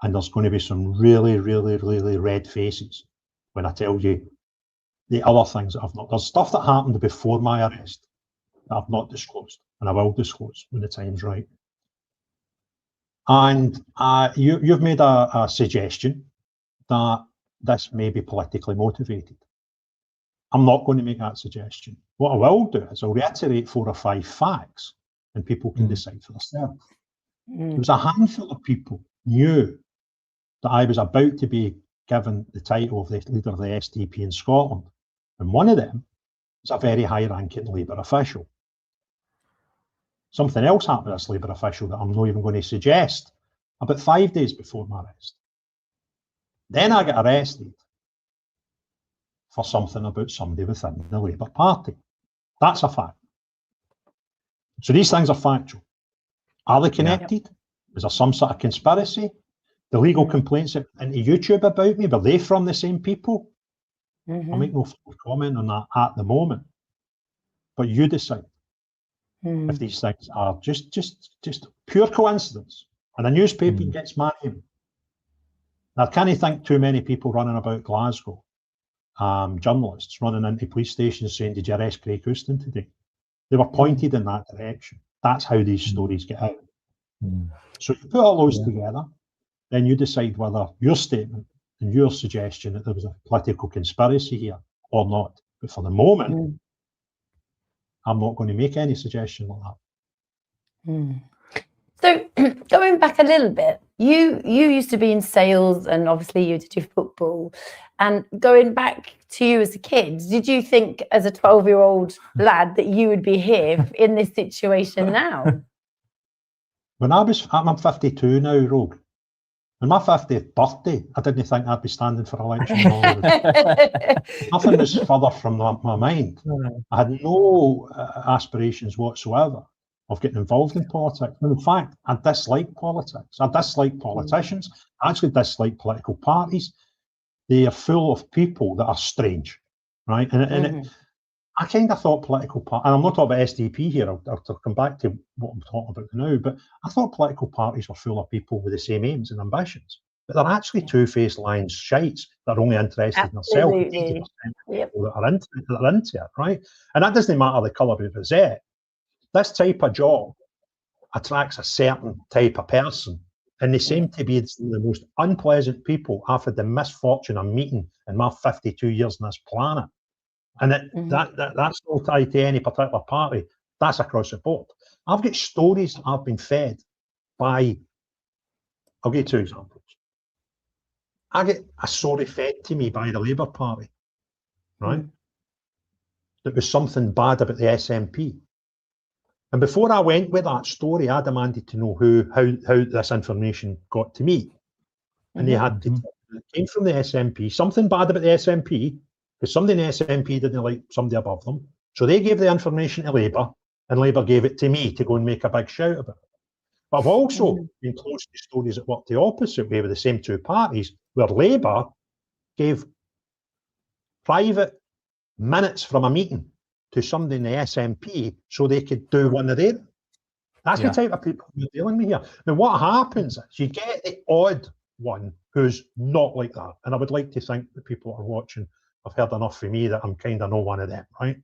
And there's going to be some really red faces when I tell you the other things that I've not. There's stuff that happened before my arrest that I've not disclosed, and I will disclose when the time's right. And you've made a suggestion that this may be politically motivated. I'm not going to make that suggestion. What I will do is I'll reiterate 4 or 5 facts, and people can decide for themselves. There was a handful of people knew that I was about to be given the title of the leader of the SDP in Scotland. And one of them was a very high-ranking Labour official. Something else happened to this Labour official that I'm not even going to suggest about 5 days before my arrest. Then I got arrested for something about somebody within the Labour Party. That's a fact. So these things are factual. Are they connected? Is there some sort of conspiracy? The legal complaints into YouTube about me, were they from the same people? I'll make no comment on that at the moment. But you decide if these things are just pure coincidence. And a newspaper gets my name. Now, I can't think too many people running about Glasgow, journalists running into police stations saying, "Did you arrest Craig Houston today?" They were pointed in that direction. That's how these stories get out. So you put all those together, then you decide whether your statement and your suggestion that there was a political conspiracy here or not. But for the moment, I'm not going to make any suggestion like that. So going back a little bit, you used to be in sales, and obviously you did your football. And going back to you as a kid, did you think as a 12-year-old lad that you would be here in this situation now? I'm 52 now, Rogue. On my 50th birthday, I didn't think I'd be standing for election. Nothing was further from my mind. I had no aspirations whatsoever of getting involved in politics. And in fact, I dislike politics. I dislike politicians. I actually dislike political parties. They are full of people that are strange, right? I kind of thought political parties, and I'm not talking about SDP here, I'll come back to what I'm talking about now, but I thought political parties were full of people with the same aims and ambitions. But they're actually two-faced lions shites that are only interested in themselves. 80% of people that are into it, right? And that doesn't matter the colour of your rosette. This type of job attracts a certain type of person, and they seem to be the most unpleasant people I've had the misfortune of meeting in my 52 years on this planet. And that's not tied to any particular party. That's across the board. I've got stories that I've been fed by, I'll give you 2 examples. I get a story fed to me by the Labour Party, right? That was something bad about the SNP. And before I went with that story, I demanded to know how this information got to me. And they had it came from the SNP, something bad about the SNP, because somebody in the SNP didn't like somebody above them. So they gave the information to Labour, and Labour gave it to me to go and make a big shout about it. But I've also been close to stories that worked the opposite way with the same 2 parties, where Labour gave private minutes from a meeting to somebody in the SNP so they could do one of their. That's the type of people you're dealing with here. Now, what happens is you get the odd one who's not like that. And I would like to think that people that are watching have heard enough from me that I'm kind of not one of them, right?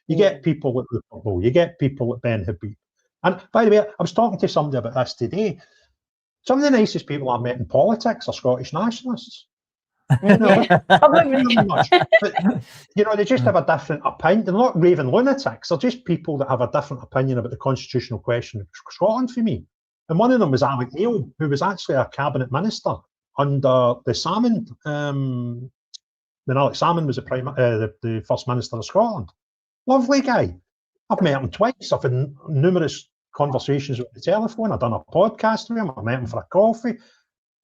You get people like Rupert Lowe, you get people like Ben Habib. And by the way, I was talking to somebody about this today. Some of the nicest people I've met in politics are Scottish nationalists. You know, but, you know, they just have a different opinion. They're not raving lunatics. They're just people that have a different opinion about the constitutional question of Scotland for me. And one of them was Alec Neil, who was actually a cabinet minister under the Salmond. When Alex Salmond was the First Minister of Scotland. Lovely guy. I've met him twice. I've had numerous conversations with the telephone. I've done a podcast with him. I met him for a coffee.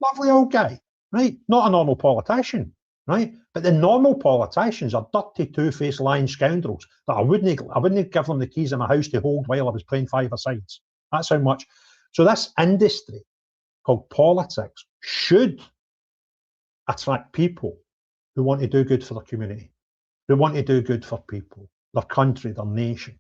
Lovely old guy. Right, not a normal politician, right? But the normal politicians are dirty, two-faced lying scoundrels that I wouldn't give them the keys of my house to hold while I was playing 5-a-sides. That's how much. So this industry called politics should attract people who want to do good for their community, who want to do good for people, their country, their nation.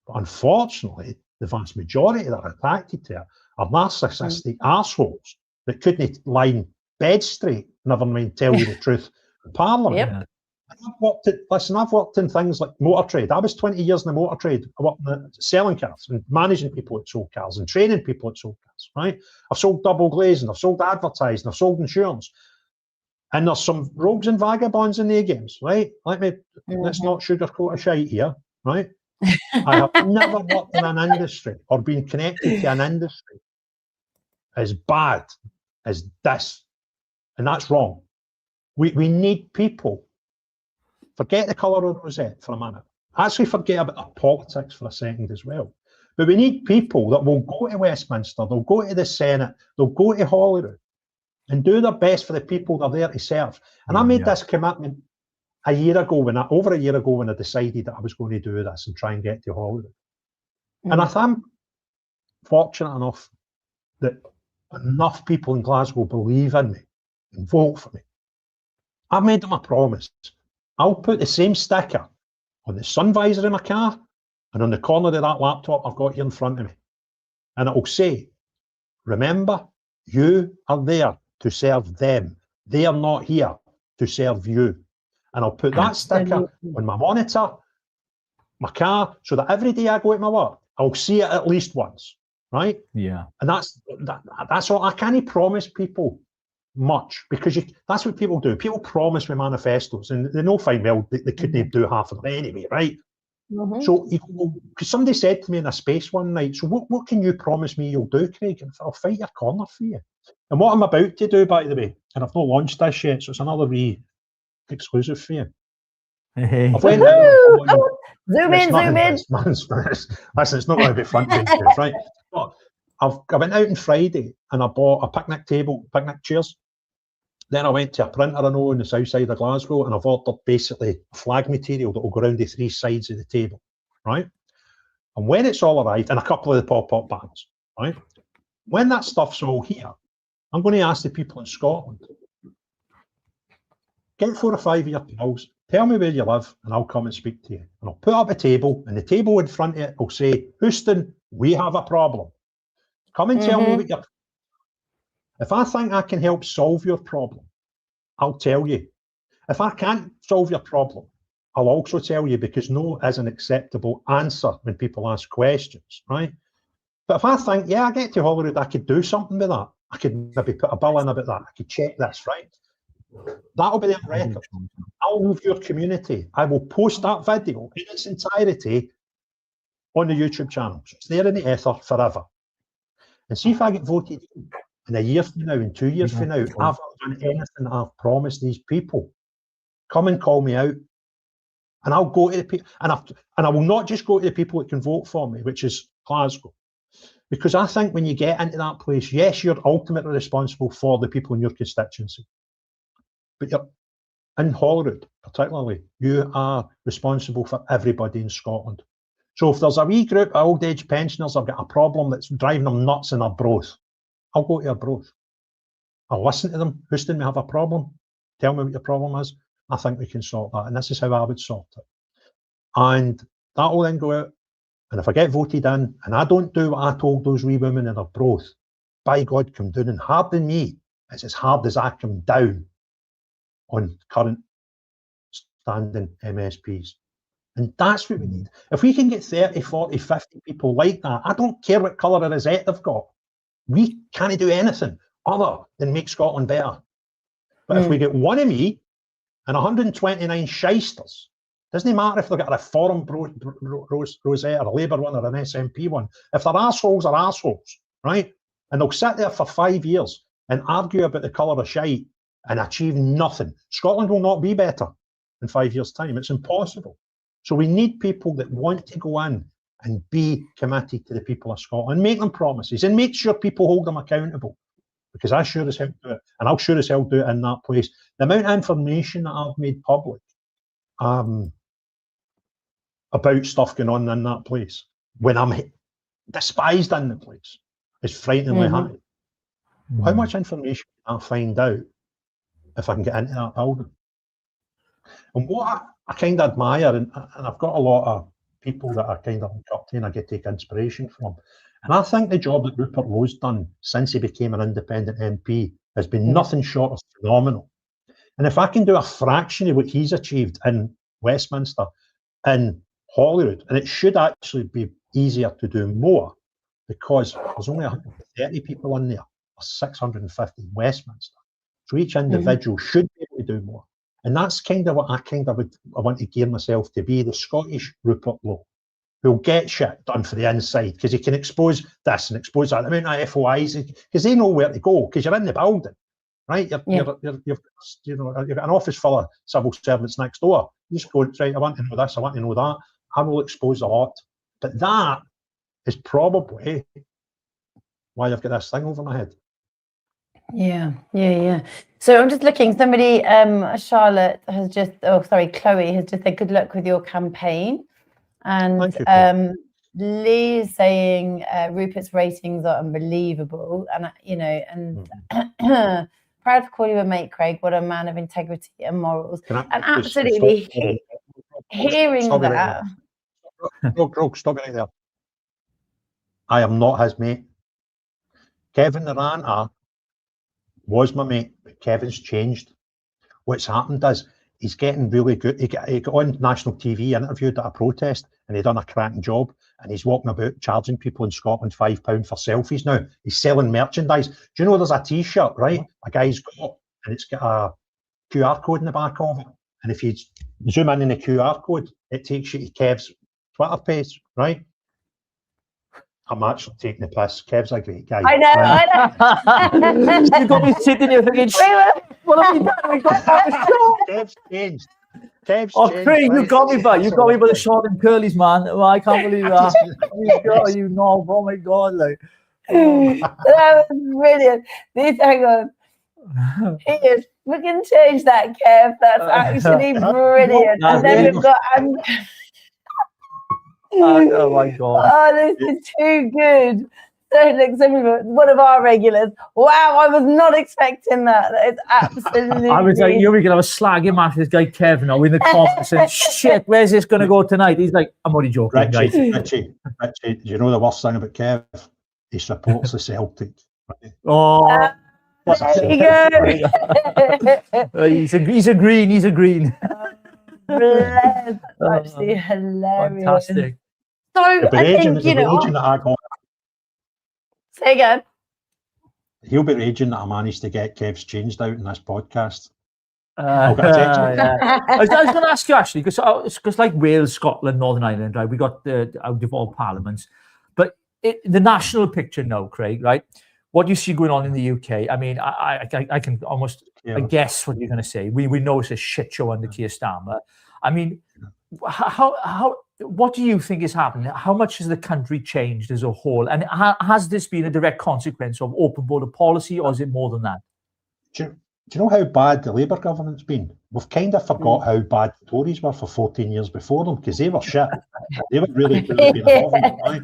But unfortunately, the vast majority that are attracted to it are narcissistic arseholes that couldn't line bed straight, never mind tell you the truth in Parliament. Yep. I've worked in things like motor trade. I was 20 years in the motor trade. I worked in selling cars and managing people that sold cars and training people that sold cars, right? I've sold double glazing, I've sold advertising, I've sold insurance. And there's some rogues and vagabonds in the games, right? Let's not sugarcoat a shite here, right? I have never worked in an industry or been connected to an industry as bad as this. And that's wrong. We need people. Forget the colour of the rosette for a minute. Actually forget about the politics for a second as well. But we need people that will go to Westminster, they'll go to the Senate, they'll go to Holyrood and do their best for the people they're there to serve. And I made this commitment over a year ago when I decided that I was going to do this and try and get to Holyrood. And I'm fortunate enough that enough people in Glasgow believe in me and vote for me. I've made them a promise. I'll put the same sticker on the sun visor in my car and on the corner of that laptop I've got here in front of me. And it will say, remember, you are there to serve them. They are not here to serve you. And I'll put that sticker on my monitor, my car, so that every day I go to my work, I'll see it at least once, right? Yeah. And that's all. I can't promise people much, because that's what people do. People promise with manifestos, and they know fine well they couldn't do half of it anyway, right? So, because somebody said to me in a space one night, so what can you promise me you'll do, Craig? And I'll fight your corner for you. And what I'm about to do, by the way, and I've not launched this yet, so it's another wee exclusive for you. Hey. I've went out Zoom in. Listen, it's not going to be front page news, right? But I went out on Friday and I bought a picnic chairs. Then I went to a printer I know on the south side of Glasgow, and I've ordered basically flag material that will go around the three sides of the table, right? And when it's all arrived, and a couple of the pop-up bands, right? When that stuff's all here, I'm going to ask the people in Scotland, get 4 or 5 of your pals, tell me where you live, and I'll come and speak to you. And I'll put up a table, and the table in front of it will say, Houston, we have a problem. Come and tell me what you're... If I think I can help solve your problem, I'll tell you. If I can't solve your problem, I'll also tell you, because no is an acceptable answer when people ask questions, right? But if I think, yeah, I get to Holyrood, I could do something with that. I could maybe put a bill in about that. I could check this, right? That'll be the record. I'll move your community. I will post that video in its entirety on the YouTube channel. So it's there in the ether forever. And see if I get voted in a year from now, in 2 years from now, I've not done anything I've promised these people. Come and call me out. And I'll go to the people, and I will not just go to the people that can vote for me, which is Glasgow. Because I think when you get into that place, yes, you're ultimately responsible for the people in your constituency. But you're in Holyrood, particularly, you are responsible for everybody in Scotland. So if there's a wee group of old age pensioners have got a problem that's driving them nuts in Arbroath, I'll go to Arbroath. I'll listen to them. Houston, we have a problem. Tell me what your problem is. I think we can sort that. And this is how I would sort it. And that will then go out. And if I get voted in and I don't do what I told those wee women in Arbroath, by God, come down and hard on me. It's as hard as I come down on current standing MSPs. And that's what we need. If we can get 30, 40, 50 people like that, I don't care what colour of rosette they've got. We can't do anything other than make Scotland better. But if we get one of me and 129 shysters, doesn't matter if they've got a Reform rosette or a Labour one or an SNP one, if they're arseholes, they're arseholes, right? And they'll sit there for 5 years and argue about the colour of shite and achieve nothing. Scotland will not be better in 5 years' time. It's impossible. So we need people that want to go in and be committed to the people of Scotland, make them promises and make sure people hold them accountable, because I sure as hell do it, and I'll sure as hell do it in that place. The amount of information that I've made public about stuff going on in that place when I'm despised in the place is frighteningly high. How much information can I find out if I can get into that building? And what I kind of admire, and I've got a lot of people that I kind of look up to and I get to take inspiration from. And I think the job that Rupert Rowe's done since he became an independent MP has been nothing short of phenomenal. And if I can do a fraction of what he's achieved in Westminster, in Holyrood, and it should actually be easier to do more, because there's only 130 people in there, or 650 in Westminster. So each individual should be able to do more. And that's kind of what I want to gear myself to be, the Scottish Rupert Rowe, who'll get shit done for the inside, because he can expose this and expose that. I mean, FOIs, because they know where to go, because you're in the building, right? You've got an office full of civil servants next door. You just go, right, I want to know this, I want to know that. I will expose a lot. But that is probably why I've got this thing over my head. Yeah. So I'm just looking, somebody, Charlotte has just, Chloe has just said, good luck with your campaign. And Lee is saying Rupert's ratings are unbelievable. And, proud to call you a mate, Craig. What a man of integrity and morals. And absolutely hearing that. Stop it right there. I am not his mate. Kevin the ranter was my mate, but Kevin's changed. What's happened is he's getting really good. He got on national TV, interviewed at a protest, and he done a cracking job. And he's walking about charging people in Scotland £5 for selfies now. He's selling merchandise. Do you know there's a T-shirt, right? A guy's got, and it's got a QR code in the back of it. And if you zoom in on the QR code, it takes you to Kev's Twitter page, right? I'm actually taking the piss. Kev's a great guy. I know. You got me sitting here thinking, what have you done? We got on the show. Kev's changed. Kev's Oh, changed, Craig, you right? got me, but you got me by the short and curlies, man. Oh, I can't believe that. You know, oh my God, like. That was brilliant. Hang on. Yes, we can change that, Kev. That's actually brilliant. And then we've got oh my God. Oh, this is too good. So, look, one of our regulars. Wow, I was not expecting that. It's absolutely. I was like, you're going to have a slag him after this guy Kevin now in the comments and shit, where's this going to go tonight? He's like, I'm only joking, guys. Richie, do you know the worst thing about Kev? He supports the Celtic. Right? Oh. There you go. He's a green. Bless. Actually hilarious. Fantastic. So I think, you know. Say again. He'll be raging that I managed to get Kev's changed out in this podcast. I was going to ask you actually, because like Wales, Scotland, Northern Ireland, right? We got our devolved parliaments, but the national picture now, Craig, right? What you see going on in the UK, I mean, I can almost guess what you're going to say. We know it's a shit show under Keir Starmer. I mean, what do you think is happening? How much has the country changed as a whole? And has this been a direct consequence of open border policy, or is it more than that? Do you know how bad the Labour government's been? We've kind of forgot how bad the Tories were for 14 years before them, because they were shit. They were really been involved in it, right?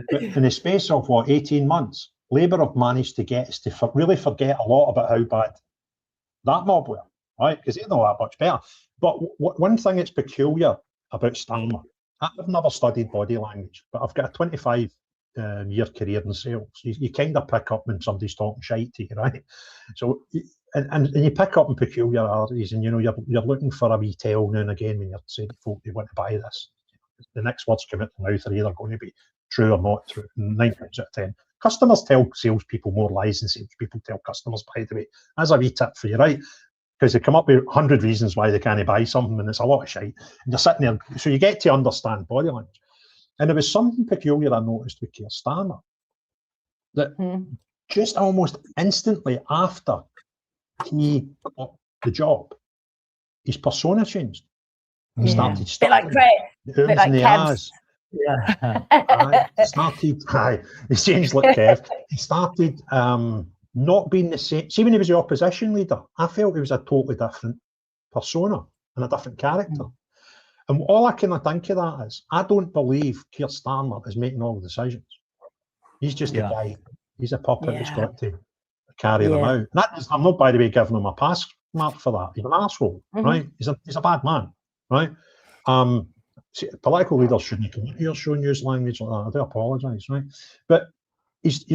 But in the space of, 18 months, Labour have managed to get us to really forget a lot about how bad that mob were, right? Because they're not that much better. But one thing that's peculiar about Starmer, I've never studied body language, but I've got a 25-year career in sales. You kind of pick up when somebody's talking shite to you, right? So, and you pick up on peculiarities, and you're looking for a wee tell now and again when you're saying to folk they want to buy this. The next words come out the mouth are either going to be true or not true. 9 times out of 10. Customers tell salespeople more lies than salespeople tell customers, by the way. That's a wee tip for you, right? Because they come up with 100 reasons why they can't buy something, and it's a lot of shite. And you're sitting there, so you get to understand body language. And there was something peculiar I noticed with Keir Starmer, that just almost instantly after he got the job, his persona changed. He started bit like Craig, bit like Kev's. He changed like Kev. He started not being the same. See, when he was the opposition leader, I felt he was a totally different persona and a different character. And all I can think of that is, I don't believe Keir Starmer is making all the decisions. He's just a guy. He's a puppet that's got to carry them out. And I'm not, by the way, giving him a pass mark for that. He's an asshole, right? He's a bad man, right? See, political leaders shouldn't come here showing news language like that. I do apologise, right? But he's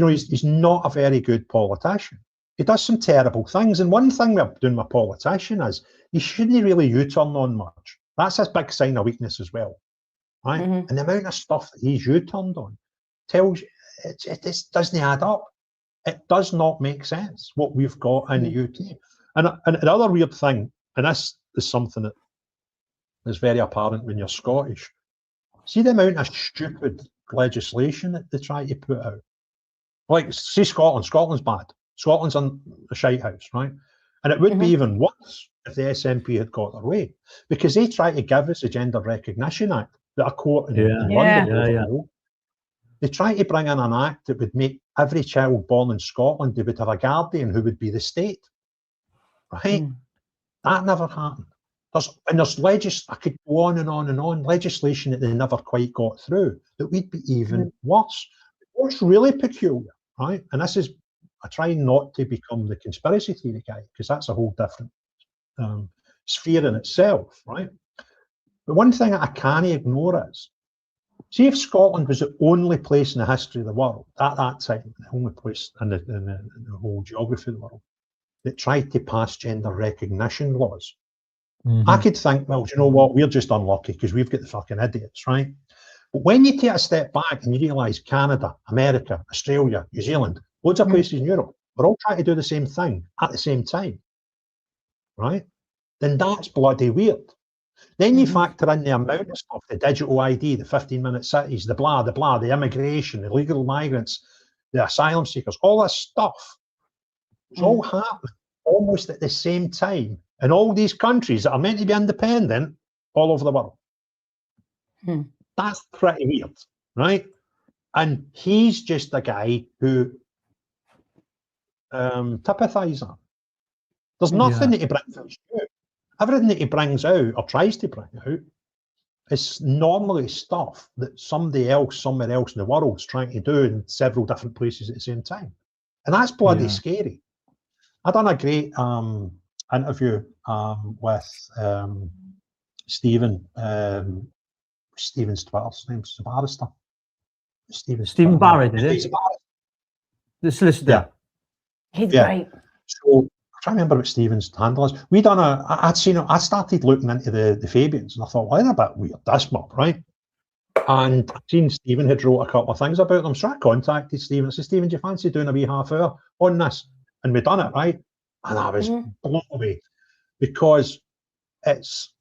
not a very good politician. He does some terrible things. And one thing we're doing with a politician is he shouldn't really U-turn on much. That's his big sign of weakness as well, right? And the amount of stuff that he's U-turned on tells you it just doesn't add up. It does not make sense what we've got in the UK. And the other weird thing, and this is something that is very apparent when you're Scottish. See the amount of stupid legislation that they try to put out. Like, see Scotland. Scotland's bad. Scotland's in a shite house, right? And it would be even worse if the SNP had got their way, because they try to give us a Gender Recognition Act that a court in London overruled. They try to bring in an act that would make every child born in Scotland, they would have a guardian who would be the state, right? That never happened. There's I could go on and on and on, legislation that they never quite got through that would be even worse. What's really peculiar, right? And this is, I try not to become the conspiracy theory guy, because that's a whole different sphere in itself, right? But one thing I can't ignore is, see if Scotland was the only place in the history of the world at that time, the only place in the whole geography of the world, that tried to pass gender recognition laws, I could think, well, do you know what? We're just unlucky because we've got the fucking idiots, right? But when you take a step back and you realise Canada, America, Australia, New Zealand, loads of places in Europe, we're all trying to do the same thing at the same time, right? Then that's bloody weird. Then you factor in the amount of stuff, the digital ID, the 15-minute cities, the blah, the immigration, the illegal migrants, the asylum seekers, all this stuff. It's all happening almost at the same time in all these countries that are meant to be independent all over the world. That's pretty weird, right? And he's just a guy who typifies that. There's nothing that he brings out. Everything that he brings out or tries to bring out is normally stuff that somebody else, somewhere else in the world is trying to do in several different places at the same time. And that's bloody scary. I done a great interview with Stephen. Stephen's Twitter's name's the barrister. Stephen Barrett, is it? The solicitor. Yeah. He's great. So I can't remember what Stephen's handle is. I'd seen it, I started looking into the Fabians and I thought, well, they're a bit weird, this mob, right? And I'd seen Stephen had wrote a couple of things about them. So I contacted Stephen. I said, Stephen, do you fancy doing a wee half hour on this? And we done it, right? And I was blown away because it's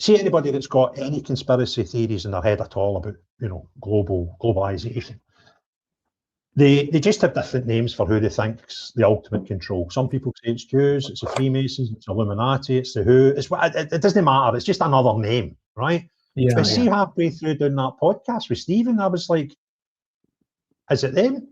see anybody that's got any conspiracy theories in their head at all about, you know, globalization. They just have different names for who they think's the ultimate control. Some people say it's Jews, it's the Freemasons, it's Illuminati, it's the Who. It doesn't matter. It's just another name, right? Yeah. But see, halfway through doing that podcast with Stephen, I was like, is it them?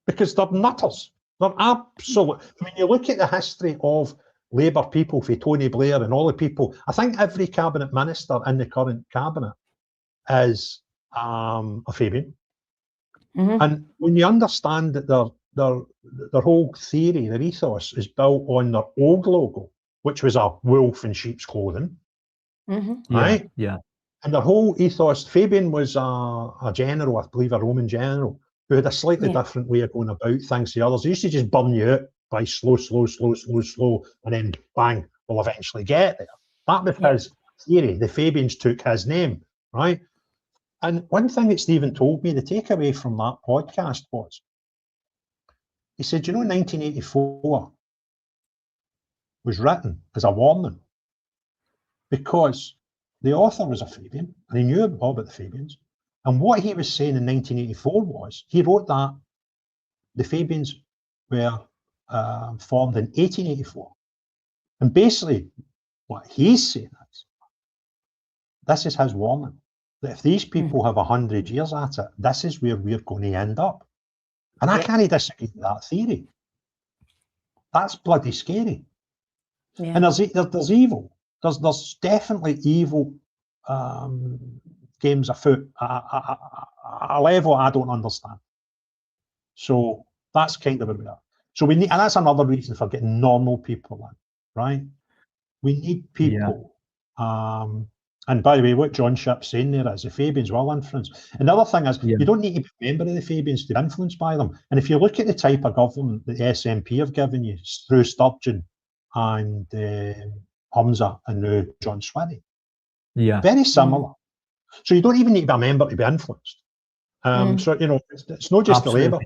Because they're nutters. They're absolute. When you look at the history of Labour people, for Tony Blair and all the people, I think every cabinet minister in the current cabinet is a Fabian. And when you understand that their whole theory, their ethos is built on their old logo, which was a wolf in sheep's clothing, right? Yeah. And their whole ethos, Fabian was a general, I believe, a Roman general, who had a slightly different way of going about things to others. He used to just burn you out by slow, and then bang, we'll eventually get there. That was his theory. The Fabians took his name, right? And one thing that Stephen told me, the takeaway from that podcast was, he said, you know, 1984 was written as a warning because the author was a Fabian and he knew all about the Fabians. And what he was saying in 1984 was, he wrote that the Fabians were formed in 1884. And basically, what he's saying is, this is his warning. That if these people have 100 years at it, this is where we're going to end up. And I can't disagree with that theory. That's bloody scary. And there's evil. There's definitely evil games afoot at a level I don't understand. So that's kind of where we are. So we need, and that's another reason for getting normal people in, right? We need people. And by the way, what John Shipp's saying there is the Fabians will influence. Another thing is, you don't need to be a member of the Fabians to be influenced by them. And if you look at the type of government that the SNP have given you through Sturgeon and Humza and now John Swinney, very similar. So you don't even need to be a member to be influenced. So, you know, it's not just the Labour.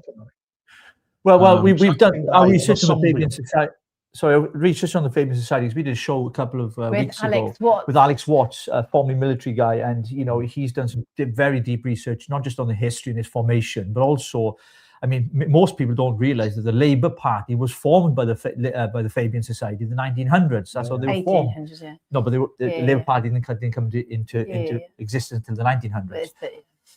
Well, we've done our research on the Fabian Society. Sorry, research on the Fabian Societies. We did a show a couple of weeks ago with Alex Watts, a formerly military guy, and you know he's done some very deep research, not just on the history and its formation, but also, I mean, most people don't realise that the Labour Party was formed by the Fabian Society in the 1900s. That's how they were formed. No, but the Labour Party didn't come into existence until the 1900s.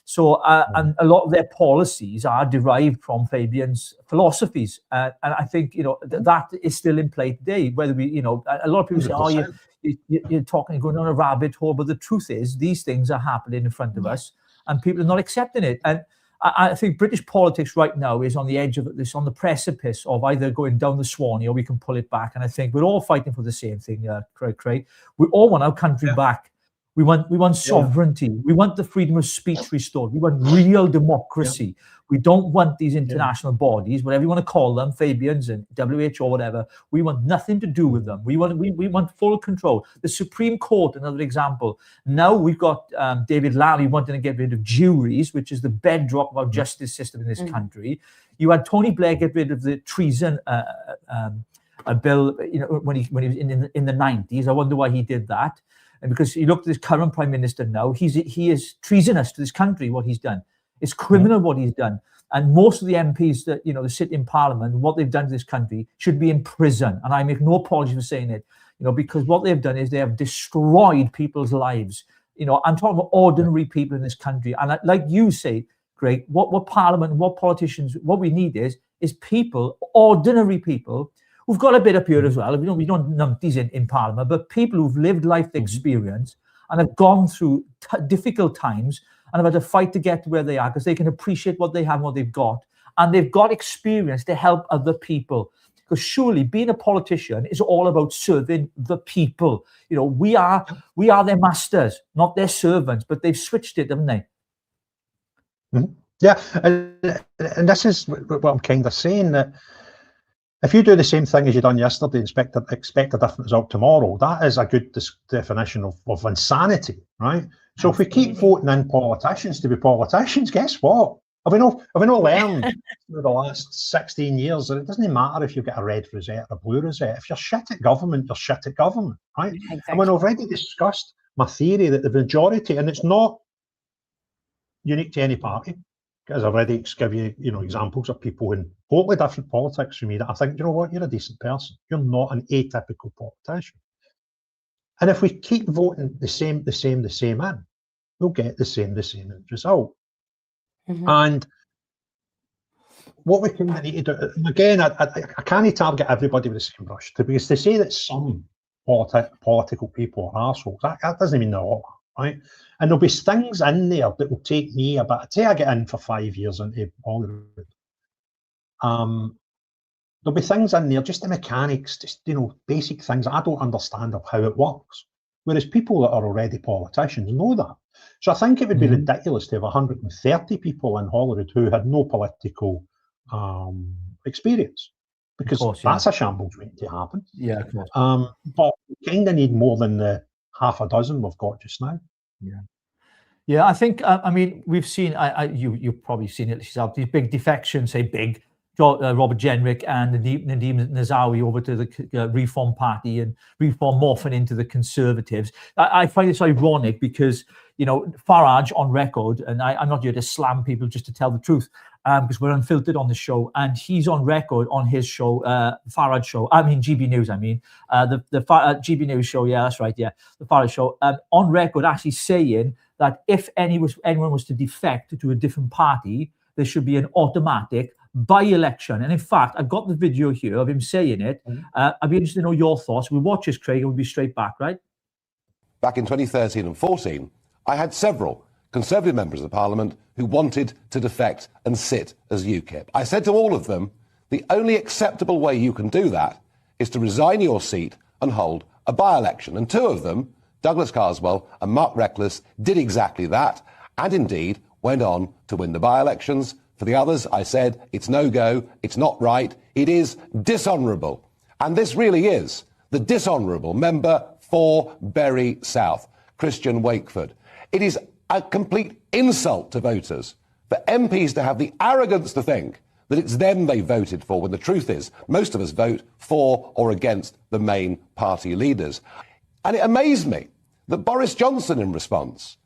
So, and a lot of their policies are derived from Fabian's philosophies. And I think, you know, that is still in play today. Whether we, you know, a lot of people say, oh, you're talking, going on a rabbit hole. But the truth is, these things are happening in front of us and people are not accepting it. And I think British politics right now is on the edge of this, on the precipice of either going down the Swanee or we can pull it back. And I think we're all fighting for the same thing, Craig. We all want our country back We want sovereignty. We want the freedom of speech restored. We want real democracy. We don't want these international bodies, whatever you want to call them, Fabians and WHO, whatever. We want nothing to do with them. We want full control. The Supreme Court, another example. Now we've got David Lammy wanting to get rid of juries, which is the bedrock of our justice system in this country. You had Tony Blair get rid of the treason bill, when he was in the 90s. I wonder why he did that. And because you look at this current prime minister now, he is treasonous to this country. What he's done, it's criminal. What he's done, and most of the MPs that that sit in Parliament, what they've done to this country, should be in prison. And I make no apology for saying it, because what they've done is they have destroyed people's lives. I'm talking about ordinary people in this country. And like you say, Greg, what Parliament, what politicians, what we need is people, ordinary people. We've got a bit up here as well. We don't numpties in Parliament, but people who've lived life experience and have gone through difficult times and have had to fight to get to where they are because they can appreciate what they have and what they've got. And they've got experience to help other people. Because surely being a politician is all about serving the people. We are their masters, not their servants, but they've switched it, haven't they? Yeah, and this is what I'm kind of saying, that if you do the same thing as you done yesterday and expect a different result tomorrow, that is a good definition of insanity, right? So if we keep voting in politicians to be politicians, guess what? Have we not learned through the last 16 years that it doesn't matter if you've got a red rosette or a blue rosette. If you're shit at government, you're shit at government, right? Exactly. And we've already discussed my theory that the majority, and it's not unique to any party, because I've already give you, examples of people in totally different politics from me that I think, you're a decent person. You're not an atypical politician. And if we keep voting the same in, we'll get the same result. And what we can need to do, and again, I can't target everybody with the same brush, because to say that some political people are arseholes, that doesn't mean they're all, right? And there'll be things in there that will take me about, say I get in for 5 years into Hollywood. There'll be things in there, just the mechanics, just, basic things I don't understand of how it works. Whereas people that are already politicians know that. So I think it would be ridiculous to have 130 people in Hollywood who had no political experience, because that's a shambles waiting to happen. Yeah, of course. But we kind of need more than the half a dozen we've got just now. Yeah, I think, we've seen, you've probably seen it yourself, these big defections, say big, Robert Jenrick and Nadeem Nazawi over to the Reform Party, and Reform morphing into the Conservatives. I find this ironic because, Farage on record, and I'm not here to slam people, just to tell the truth, because we're unfiltered on the show, and he's on record on his show, Farage show, GB News, the GB News show, yeah, that's right, yeah, the Farage show, on record actually saying that if anyone was to defect to a different party, there should be an automatic by-election. And in fact, I've got the video here of him saying it. I'd be interested to know your thoughts. We'll watch this, Craig, and we'll be straight back, right? Back in 2013 and 14, I had several Conservative members of the Parliament who wanted to defect and sit as UKIP. I said to all of them, the only acceptable way you can do that is to resign your seat and hold a by-election. And two of them, Douglas Carswell and Mark Reckless, did exactly that, and indeed went on to win the by-elections. For the others, I said, it's no go, it's not right, it is dishonourable. And this really is the dishonourable member for Bury South, Christian Wakeford. It is a complete insult to voters for MPs to have the arrogance to think that it's them they voted for, when the truth is most of us vote for or against the main party leaders. And it amazed me that Boris Johnson, in response,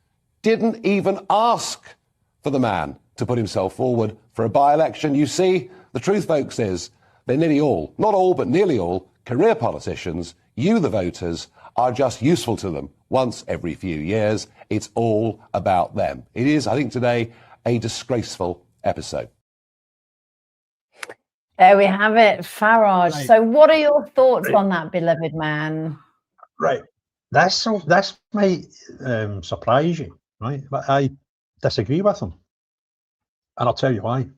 didn't even ask for the man to put himself forward for a by-election. You see, the truth, folks, is they're nearly all, not all, but nearly all, career politicians. You, the voters, are just useful to them once every few years. It's all about them. It is, I think, today, a disgraceful episode. There we have it, Farage. Right. So what are your thoughts on that beloved man? Right. This might surprise you, right? But I disagree with him. And I'll tell you why.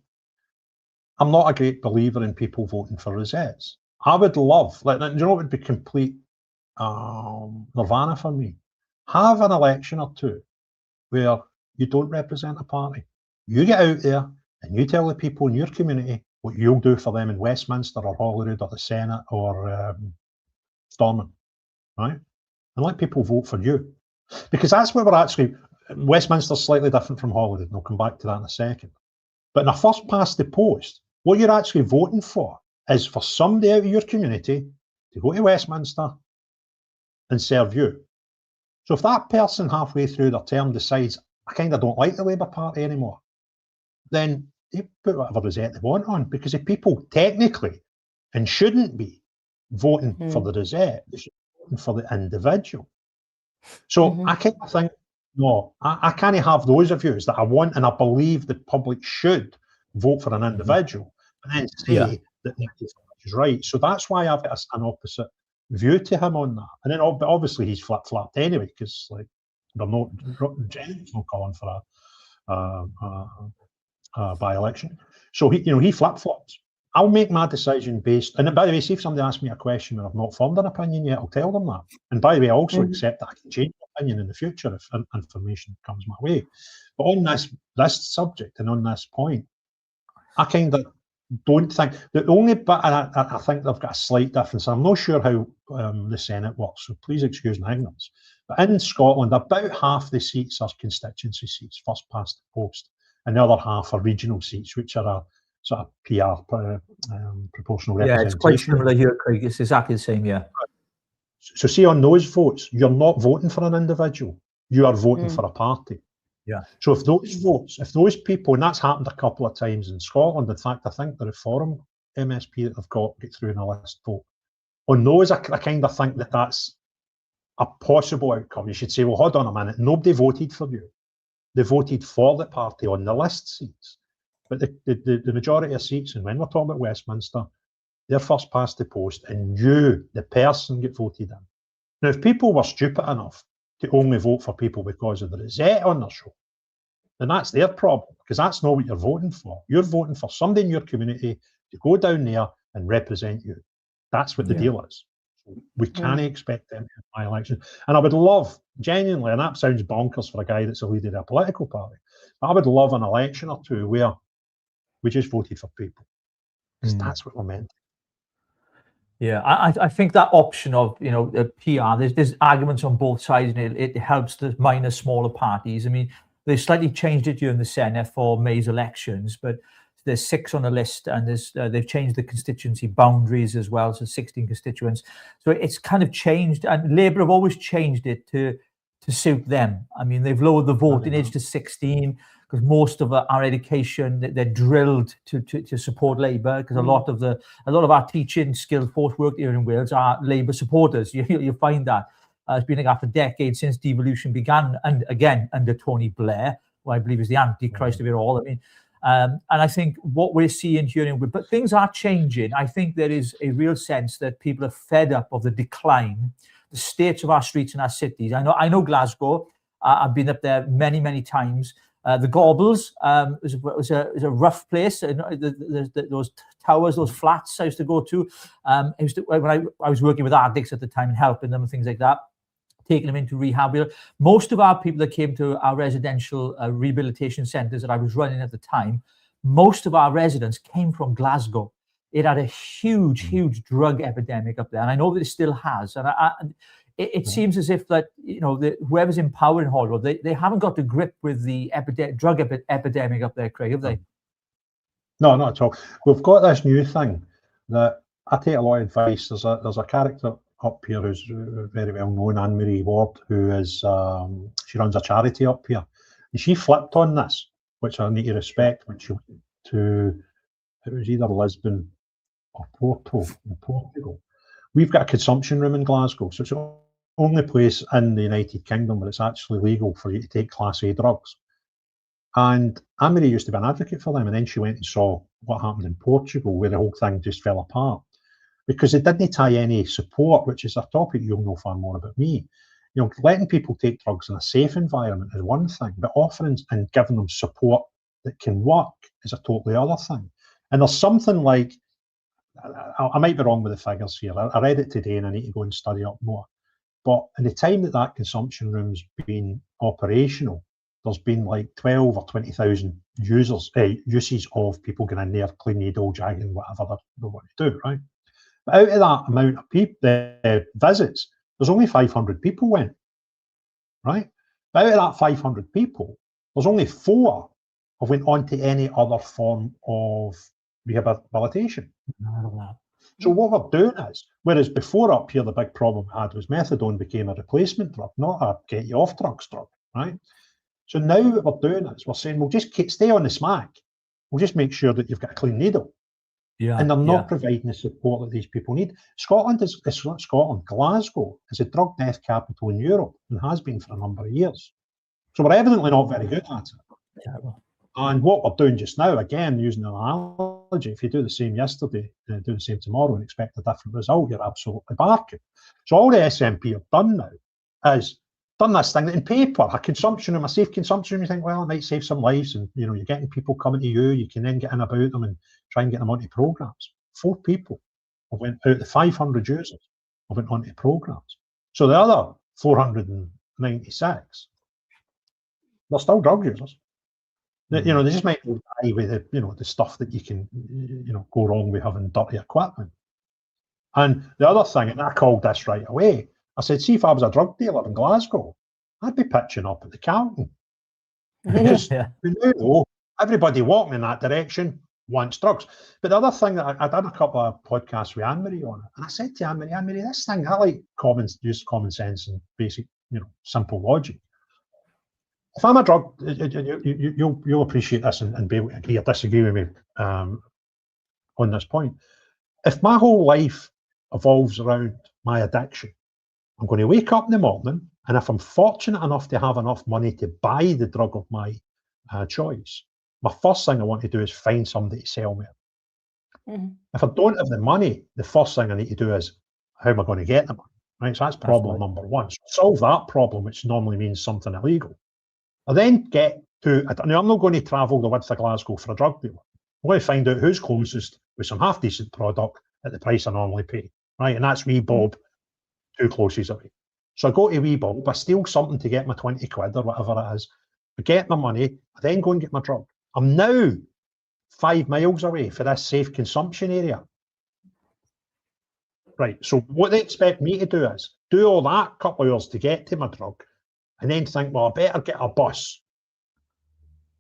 I'm not a great believer in people voting for rosettes. I would love, it would be complete nirvana for me. have an election or two where you don't represent a party. You get out there and you tell the people in your community what you'll do for them in Westminster or Holyrood or the Senate or Stormont, right? And let people vote for you. Because that's where we're actually, Westminster's slightly different from Holyrood, and I'll come back to that in a second. But in a first past the post, what you're actually voting for is for somebody out of your community to go to Westminster and serve you. So if that person halfway through their term decides, I kind of don't like the Labour Party anymore, then they put whatever result they want on, because if people technically and shouldn't be voting for the result, they should be voting for the individual. So I kind of think, no, I can't have those views that I want and I believe the public should vote for an individual and then say that is right. So that's why I've got an opposite view to him on that. And then obviously he's flip-flopped anyway, because like Jennings not calling for a by-election. So he flip-flops. I'll make my decision based, and by the way, see if somebody asks me a question and I've not formed an opinion yet, I'll tell them that. And by the way, I also accept that I can change my opinion in the future if information comes my way. But on this subject and on this point, I kind of don't think, the only bit, I think they've got a slight difference. I'm not sure how the Senate works, so please excuse my ignorance. But in Scotland, about half the seats are constituency seats, first past the post, and the other half are regional seats, which are a sort of PR proportional representation. Yeah, it's quite similar here, Craig. It's exactly the same, yeah. So see, on those votes, you're not voting for an individual. You are voting for a party. Yeah. So if those votes, if those people, and that's happened a couple of times in Scotland, in fact, I think the Reform MSP that they've got get through in a list vote. On those, I kind of think that that's a possible outcome. You should say, well, hold on a minute, nobody voted for you. They voted for the party on the list seats. But the majority of seats, and when we're talking about Westminster, they're first past the post, and you, the person, get voted in. Now, if people were stupid enough to only vote for people because of the result on their show, then that's their problem, because that's not what you're voting for. You're voting for somebody in your community to go down there and represent you. That's what the deal is. We can't expect them in my election. And I would love, genuinely, and that sounds bonkers for a guy that's a leader of a political party, but I would love an election or two where we just voted for people, because that's what we're meant to. Yeah, I think that option of, PR, there's arguments on both sides, and it helps the minor, smaller parties. I mean, they slightly changed it during the Senate for May's elections, but there's 6 on the list, and they've changed the constituency boundaries as well, so 16 constituents. So it's kind of changed, and Labour have always changed it to suit them. I mean, they've lowered the voting age to 16 because most of our education, they're drilled to support Labour, because a lot of our teaching skilled force work here in Wales are Labour supporters. You find that. It's been like after decades since devolution began, and again under Tony Blair, who I believe is the antichrist of it all. I mean, and I think what we're seeing here, but things are changing. I think there is a real sense that people are fed up of the decline, the state of our streets and our cities. I know Glasgow. I've been up there many, many times. The Gobbles was a rough place. Those towers, those flats I used to go to. When I was working with addicts at the time and helping them and things like that, taking them into rehab. Most of our people that came to our residential rehabilitation centres that I was running at the time, most of our residents came from Glasgow. It had a huge drug epidemic up there, and I know that it still has. And it seems as if that whoever's in power in Holyrood, they haven't got the grip with the drug epidemic up there, Craig, have they? No, not at all. We've got this new thing that I take a lot of advice. There's a character up here who's very well known, Anne-Marie Ward, who is she runs a charity up here, and she flipped on this, which I need to respect. When she went to, it was either Lisbon or Porto in Portugal. We've got a consumption room in Glasgow, so it's the only place in the United Kingdom where it's actually legal for you to take Class A drugs. And Anne-Marie used to be an advocate for them, and then she went and saw what happened in Portugal, where the whole thing just fell apart, because it didn't tie any support, which is a topic you'll know far more about me. Letting people take drugs in a safe environment is one thing, but offering and giving them support that can work is a totally other thing. And there's something like, I might be wrong with the figures here. I read it today and I need to go and study up more. But in the time that consumption room's been operational, there's been like 12 or 20,000 uses of people going in there, clean needle, jagging, whatever they want to do, right? But out of that amount of people, visits, there's only 500 people went, right? But out of that 500 people, there's only 4 have went on to any other form of rehabilitation. So what we're doing is, whereas before up here, the big problem we had was methadone became a replacement drug, not a get you off drugs drug, right? So now what we're doing is we're saying, we'll just stay on the smack. We'll just make sure that you've got a clean needle. And they're not providing the support that these people need. Glasgow is a drug death capital in Europe and has been for a number of years. So we're evidently not very good at it. And what we're doing just now, again, using an analogy, if you do the same yesterday, do the same tomorrow and expect a different result, you're absolutely barking. So all the SNP have done now is done this thing in paper, a consumption room, a safe consumption room. You think, well, it might save some lives, and you're getting people coming to you. You can then get in about them and try and get them onto programs. 4 people have went out of the 500 users have went onto programs. So the other 496, they're still drug users. They just might die with the stuff that you can go wrong with having dirty equipment. And the other thing, and I called this right away, I said, see, if I was a drug dealer in Glasgow, I'd be pitching up at the Carlton. Because we know everybody walking in that direction wants drugs. But the other thing that I did a couple of podcasts with Anne-Marie on it, and I said to Anne-Marie, this thing, I like use common sense and basic, simple logic. If I'm a drug, you'll appreciate this and be able to agree or disagree with me on this point. If my whole life evolves around my addiction, I'm going to wake up in the morning, and if I'm fortunate enough to have enough money to buy the drug of my choice, my first thing I want to do is find somebody to sell me it. If I don't have the money, the first thing I need to do is, how am I going to get the money? Right, so that's problem number one. So solve that problem, which normally means something illegal. I then get to, I'm not going to travel the width of Glasgow for a drug dealer. I'm going to find out who's closest with some half-decent product at the price I normally pay, right? And that's wee Bob, 2 closes away. So I go to wee Bob, I steal something to get my 20 quid or whatever it is, I get my money, I then go and get my drug. I'm now 5 miles away for this safe consumption area. Right, so what they expect me to do is do all that couple of hours to get to my drug, and then think, well, I better get a bus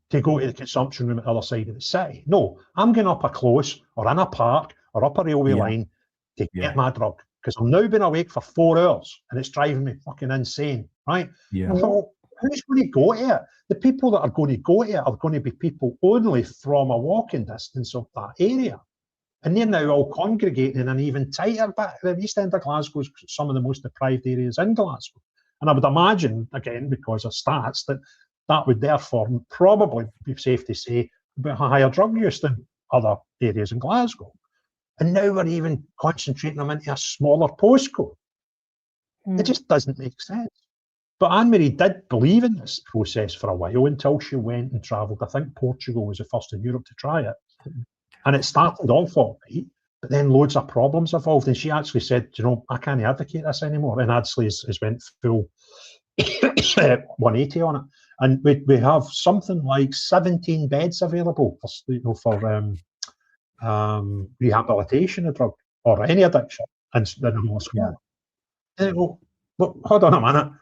to go to the consumption room at the other side of the city. No, I'm going up a close or in a park or up a railway line to get my drug, because I'm now been awake for 4 hours and it's driving me fucking insane, right? So who's going to go to it? The people that are going to go to it are going to be people only from a walking distance of that area. And they're now all congregating in an even tighter bit. The East End of Glasgow is some of the most deprived areas in Glasgow. And I would imagine, again, because of stats, that would therefore probably be safe to say a bit higher drug use than other areas in Glasgow. And now we're even concentrating them into a smaller postcode. It just doesn't make sense. But Anne-Marie did believe in this process for a while until she went and travelled. I think Portugal was the first in Europe to try it. And it started off all right, but then loads of problems evolved. And she actually said, I can't advocate this anymore. And Adsley has went full 180 on it. And we have something like 17 beds available for rehabilitation of drug or any addiction in the hospital. Well, hold on a minute.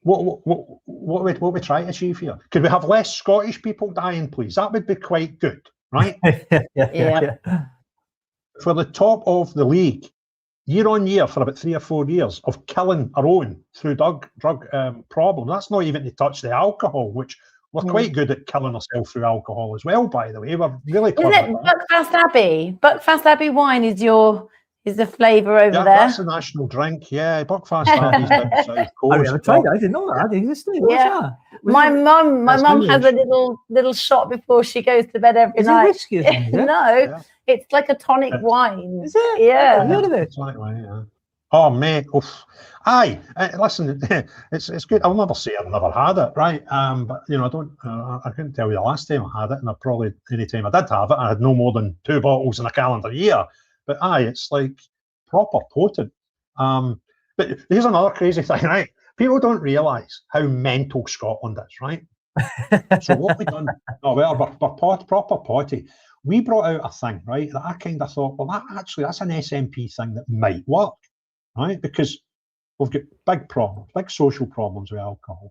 What we try to achieve here? Could we have less Scottish people dying, please? That would be quite good, right? For the top of the league, year on year for about 3 or 4 years of killing our own through drug problem. That's not even to touch the alcohol, which we're quite good at killing ourselves through alcohol as well, by the way. We're really clever. Isn't it Buckfast Abbey? Buckfast Abbey wine is the flavour over there. That's a national drink. Yeah, Buckfast Abbey's down the south coast. I never tried that. I didn't know that. It existed. Yeah. My mum has a little shot before she goes to bed every night. Is it whiskey? No, it's like a tonic wine. Is it? Yeah. I've heard of it. Tonic wine, yeah. Oh, mate. Oof. Aye. Listen, it's good. I'll never say I've never had it, right? But I couldn't tell you the last time I had it, and probably any time I did have it, I had no more than 2 bottles in a calendar year. But aye, it's like proper potent. But But here's another crazy thing, right? People don't realise how mental Scotland is, right? So what we done? Oh, well, we're proper potty. We brought out a thing, right? That I kind of thought, well, that's an SNP thing that might work, right? Because we've got big problems, big social problems with alcohol,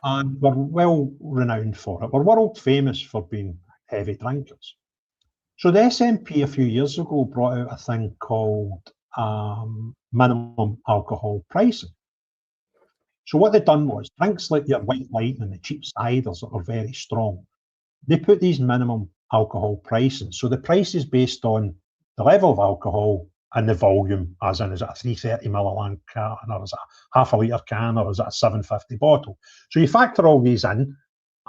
and we're well renowned for it. We're world famous for being heavy drinkers. So the SNP a few years ago brought out a thing called minimum alcohol pricing. So what they'd done was drinks like your White Lightning and the cheap ciders that are very strong, they put these minimum alcohol pricing. So the price is based on the level of alcohol and the volume, as in, is it a 330 milliliter can, or is it a half a litre can, or is it a 750 bottle? So you factor all these in,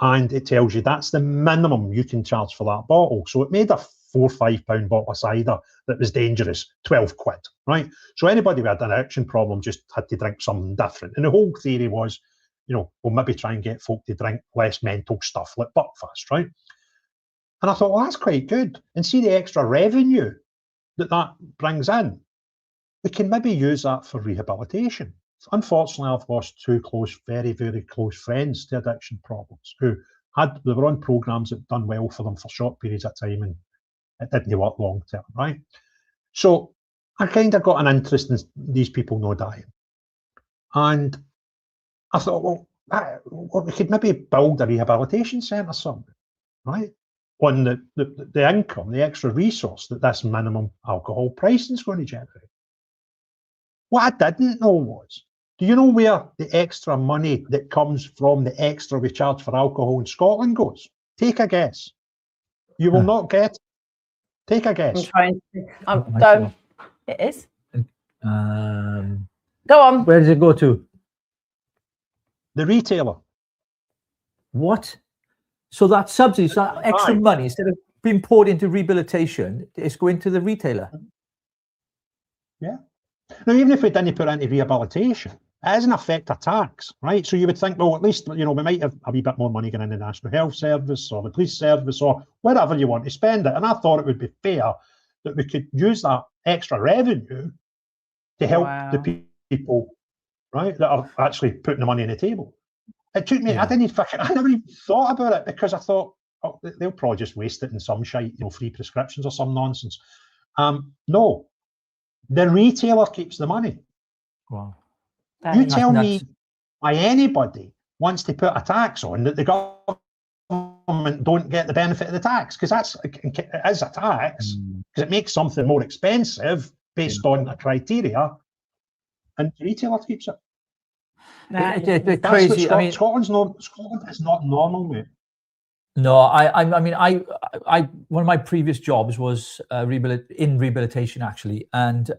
and it tells you that's the minimum you can charge for that bottle. So it made a £4 or £5 bottle of cider that was dangerous, 12 quid, right? So anybody with an addiction problem just had to drink something different. And the whole theory was, we'll maybe try and get folk to drink less mental stuff like Buckfast, right? And I thought, well, that's quite good. And see the extra revenue that brings in. We can maybe use that for rehabilitation. Unfortunately, I've lost two very, very close friends to addiction problems who they were on programs that done well for them for short periods of time, and it didn't work long term, right? So I kind of got an interest in these people not dying. And I thought, well, we could maybe build a rehabilitation centre somewhere, right? On the income, the extra resource that this minimum alcohol pricing is going to generate. What I didn't know was, do you know where the extra money that comes from the extra we charge for alcohol in Scotland goes? Take a guess. You will not get it. Take a guess. I'm trying to. Go. It is. Go on. Where does it go to? The retailer. What? So that subsidy, so that extra money, instead of being poured into rehabilitation, it's going to the retailer. Yeah. Now, even if we didn't put it into rehabilitation, it doesn't affect a tax, right? So you would think, well, at least, we might have a wee bit more money going in the National Health Service or the Police Service or wherever you want to spend it. And I thought it would be fair that we could use that extra revenue to help the people, right, that are actually putting the money on the table. It took me, I never even thought about it, because I thought, oh, they'll probably just waste it in some shite, free prescriptions or some nonsense. No, the retailer keeps the money. Wow. You tell me why anybody wants to put a tax on that the government don't get the benefit of the tax, because it is a tax, because it makes something more expensive based on a criteria, and the retailer keeps it. It's crazy. Scotland is not normal, mate. No, I mean, one of my previous jobs was in rehabilitation, actually, and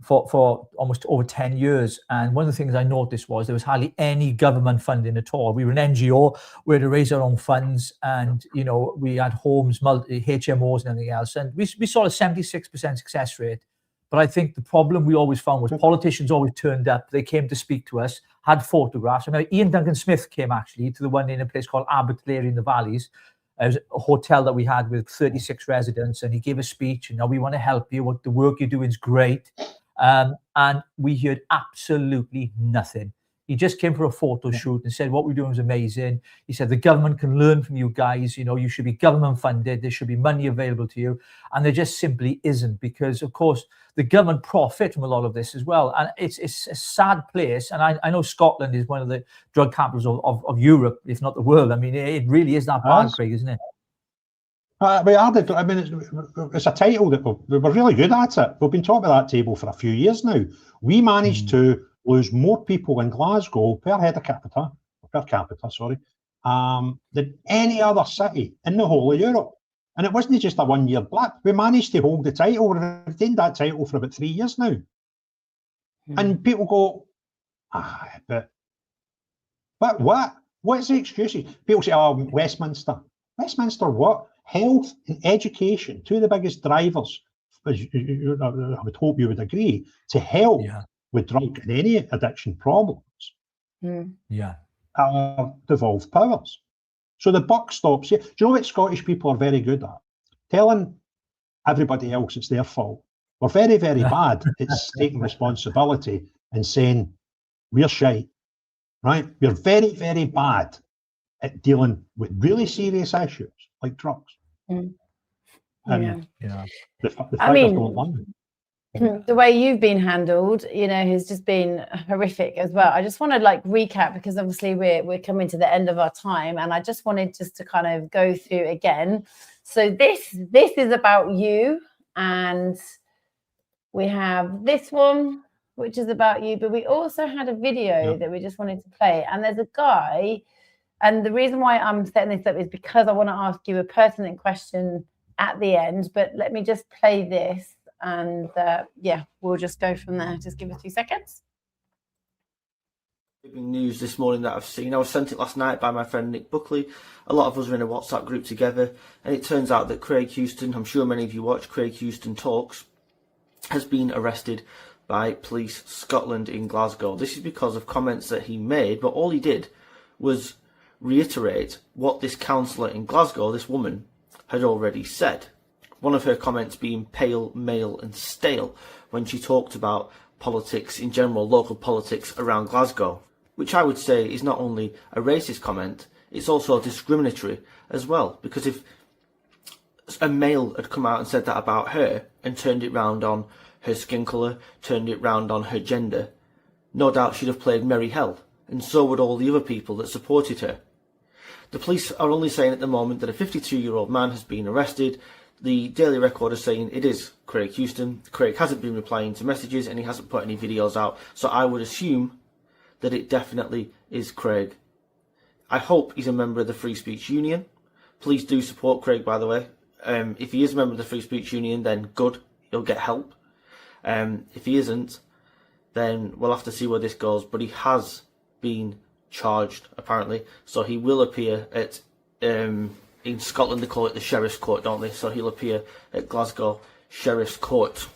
for almost over 10 years. And one of the things I noticed was there was hardly any government funding at all. We were an NGO, we had to raise our own funds, and we had homes, HMOs, and everything else, and we saw a 76% success rate. But I think the problem we always found was politicians always turned up. They came to speak to us, had photographs. I remember Ian Duncan Smith came actually to the one in a place called Abertlery in the Valleys. It was a hotel that we had with 36 residents, and he gave a speech, and we want to help you. The work you're doing is great. And we heard absolutely nothing. He just came for a photo shoot and said, what we're doing is amazing. He said, the government can learn from you guys. You should be government funded. There should be money available to you. And there just simply isn't, because, of course, the government profit from a lot of this as well. And it's a sad place. And I know Scotland is one of the drug capitals of Europe, if not the world. I mean, it really is that bad, Craig, isn't it? It's a title that we're really good at it. We've been talking about that table for a few years now. We managed to lose more people in Glasgow per capita, than any other city in the whole of Europe. And it wasn't just a 1 year blip. We managed to hold the title. We've retained that title for about 3 years now. And people go, but what? What's the excuse? People say, oh, Westminster. Westminster what? Health and education, two of the biggest drivers, as I would hope you would agree, to help with drug and any addiction problems. Devolved powers. So the buck stops here. Do you know what Scottish people are very good at? Telling everybody else it's their fault We're very, very bad. It's taking responsibility and saying, we're shite, right? We're very, very bad at dealing with really serious issues like drugs. Mm. And Yeah. the fact I mean, don't learn. the way you've been handled, you know, has just been horrific as well. I just want to like recap, because obviously we're coming to the end of our time, and I just wanted just to kind of go through again. So this is about you, and we have this one, which is about you, but we also had a video that we just wanted to play. And there's a guy, and the reason why I'm setting this up is because I want to ask you a pertinent question at the end. But let me just play this. And yeah, we'll just go from there. Just give us 2 seconds. News this morning that I've seen. I was sent it last night by my friend Nick Buckley. A lot of us are in a WhatsApp group together, and it turns out that Craig Houston, I'm sure many of you watch Craig Houston Talks, has been arrested by Police Scotland in Glasgow. This is because of comments that he made, but all he did was reiterate what this councillor in Glasgow, this woman, had already said. One of her comments being pale, male and stale when she talked about politics in general, local politics around Glasgow, which I would say is not only a racist comment, it's also discriminatory as well, because if a male had come out and said that about her and turned it round on her skin colour, turned it round on her gender, no doubt she'd have played merry hell, and so would all the other people that supported her. The police are only saying at the moment that a 52-year-old man has been arrested. The Daily Record is saying it is Craig Houston. Craig hasn't been replying to messages and he hasn't put any videos out, so I would assume that it definitely is Craig. I hope he's a member of the Free Speech Union. Please do support Craig, by the way. If he is a member of the Free Speech Union, then good, he'll get help. If he isn't, then we'll have to see where this goes, but he has been charged, apparently, so he will appear at... in Scotland they call it the Sheriff's Court, don't they? So he'll appear at Glasgow Sheriff's Court.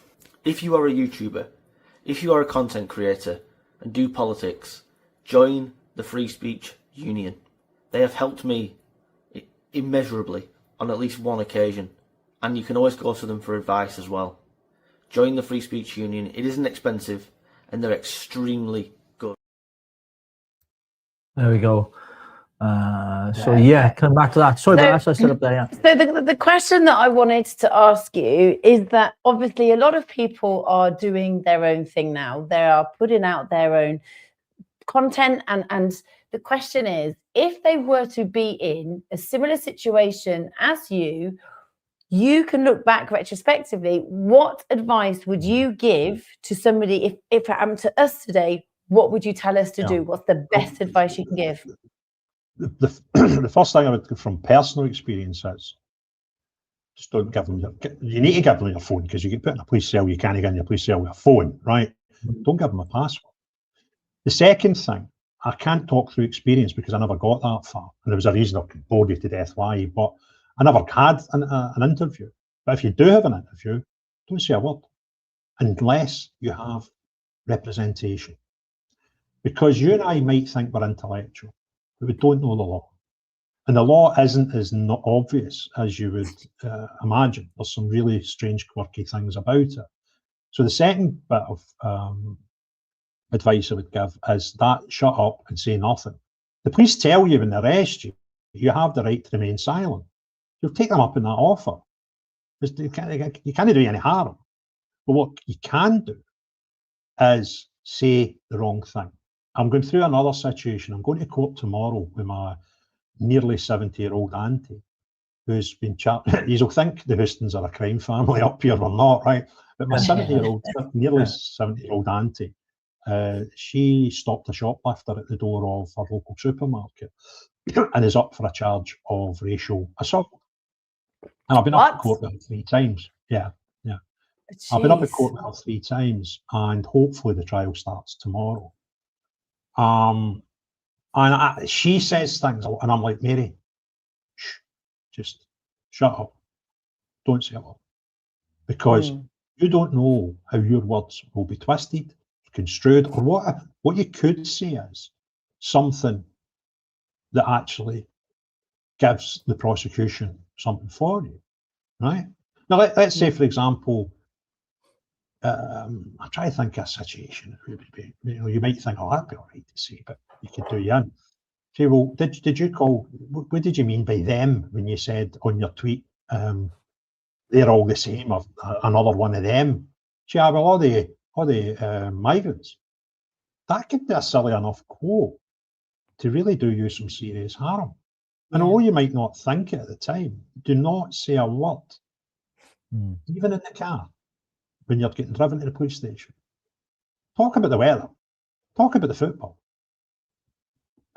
If you are a YouTuber, if you are a content creator and do politics, join the Free Speech Union. They have helped me immeasurably on at least one occasion, and you can always go to them for advice as well. Join the Free Speech Union. It isn't expensive and they're extremely good. There we go. So yeah, come back to that. Sorry, but that's what I set up there. Yeah. So the question that I wanted to ask you is that obviously a lot of people are doing their own thing now. They are putting out their own content, and the question is, if they were to be in a similar situation as you can look back retrospectively. What advice would you give to somebody if it happened to us today? What would you tell us to do? What's the best advice you can give? The first thing I would give from personal experience is just don't give them you need to give them your phone, because you get put in a police cell, you can't get in your police cell with a phone, right? Don't give them a password. The second thing, I can't talk through experience because I never got that far, and there was a reason I could bore you to death why, but I never had an interview. But if you do have an interview, don't say a word unless you have representation, because you and I might think we're intellectual, but we don't know the law. And the law isn't as not obvious as you would imagine. There's some really strange, quirky things about it. So the second bit of advice I would give is that shut up and say nothing. The police tell you when they arrest you, you have the right to remain silent. You'll take them up in that offer. You can't do any harm. But what you can do is say the wrong thing. I'm going through another situation. I'm going to court tomorrow with my nearly 70-year-old auntie, who's been you'll think the Houstons are a crime family up here. We're not, right? But my 70-year-old, nearly 70-year-old auntie, she stopped a shoplifter at the door of our local supermarket and is up for a charge of racial assault. And I've been up at court with her 3 times. Yeah. Jeez. I've been up at court with her 3 times, and hopefully the trial starts tomorrow. And she says things, and I'm like, Mary, just shut up. Don't say a word. Because you don't know how your words will be twisted, construed, or what you could say is something that actually gives the prosecution something for you, right? Now, let's say, for example, I'm trying to think of a situation. You might think, oh, that'd be all right to say, but you could do you in. Say, well, did you call? What did you mean by them when you said on your tweet, they're all the same, or another one of them? See, well, all the migrants. That could be a silly enough quote to really do you some serious harm. And although you might not think it at the time, do not say a word, even in the car, when you're getting driven to the police station. Talk about the weather. Talk about the football.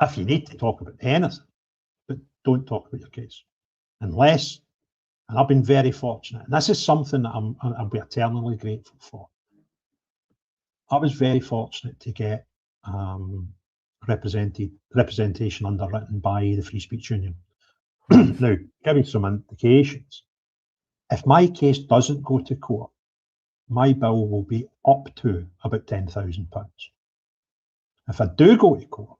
If you need to talk about anything, but don't talk about your case. Unless, and I've been very fortunate, and this is something that I'll be eternally grateful for. I was very fortunate to get representation underwritten by the Free Speech Union. Now, giving some indications, if my case doesn't go to court, my bill will be up to about £10,000. If I do go to court,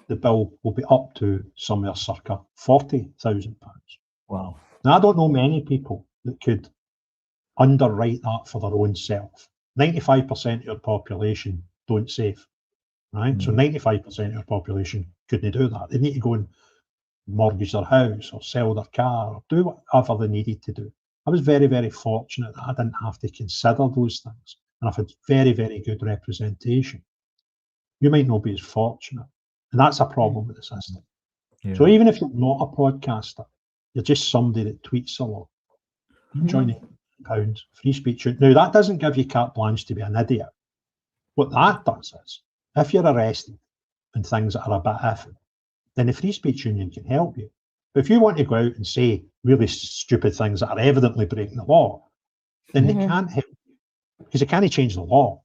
the bill will be up to somewhere circa £40,000. Wow. Now, I don't know many people that could underwrite that for their own self. 95% of your population don't save, right? So 95% of your population couldn't do that. They need to go and mortgage their house or sell their car or do whatever they needed to do. I was very, very fortunate that I didn't have to consider those things. And I've had very, very good representation. You might not be as fortunate. And that's a problem with the system. Yeah. So even if you're not a podcaster, you're just somebody that tweets a lot, join £8, free speech. Now, that doesn't give you carte blanche to be an idiot. What that does is, if you're arrested and things that are a bit iffy, then the Free Speech Union can help you. But if you want to go out and say really stupid things that are evidently breaking the law, then they can't help you because they can't change the law.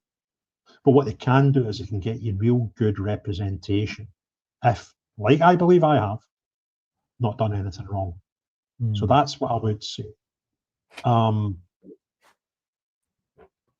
But what they can do is they can get you real good representation if, like I believe I have, not done anything wrong. So that's what I would say.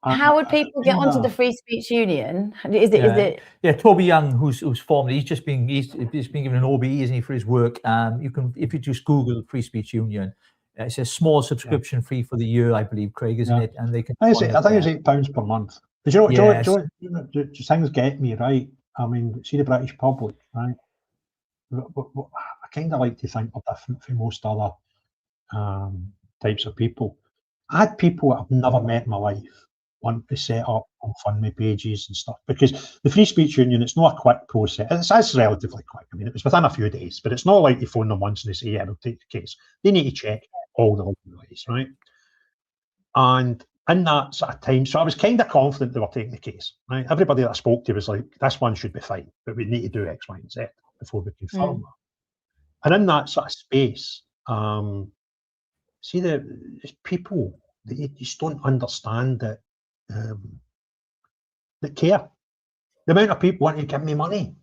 How would people get onto the Free Speech Union? Is it? Yeah, Toby Young, who's formed, he's been given an OBE, isn't he, for his work. You can, if you just Google Free Speech Union, it's a small subscription fee for the year, I believe, Craig, isn't it? And they can. I think it's £8 per month. Do you know, things get me right. I mean, see the British public, right? I kind of like to think we're different from most other types of people. I had people that I've never met in my life want to set up on GoFundMe pages and stuff, because the Free Speech Union, it's not a quick process. It's relatively quick. I mean, it was within a few days, but it's not like you phone them once and they say, yeah, we'll take the case. They need to check all the legalities, right? And in that sort of time, so I was kind of confident they were taking the case, right? Everybody that I spoke to was like, this one should be fine, but we need to do X, Y, and Z before we confirm that. And in that sort of space, see, there's people that just don't understand that care. The amount of people want to give me money. And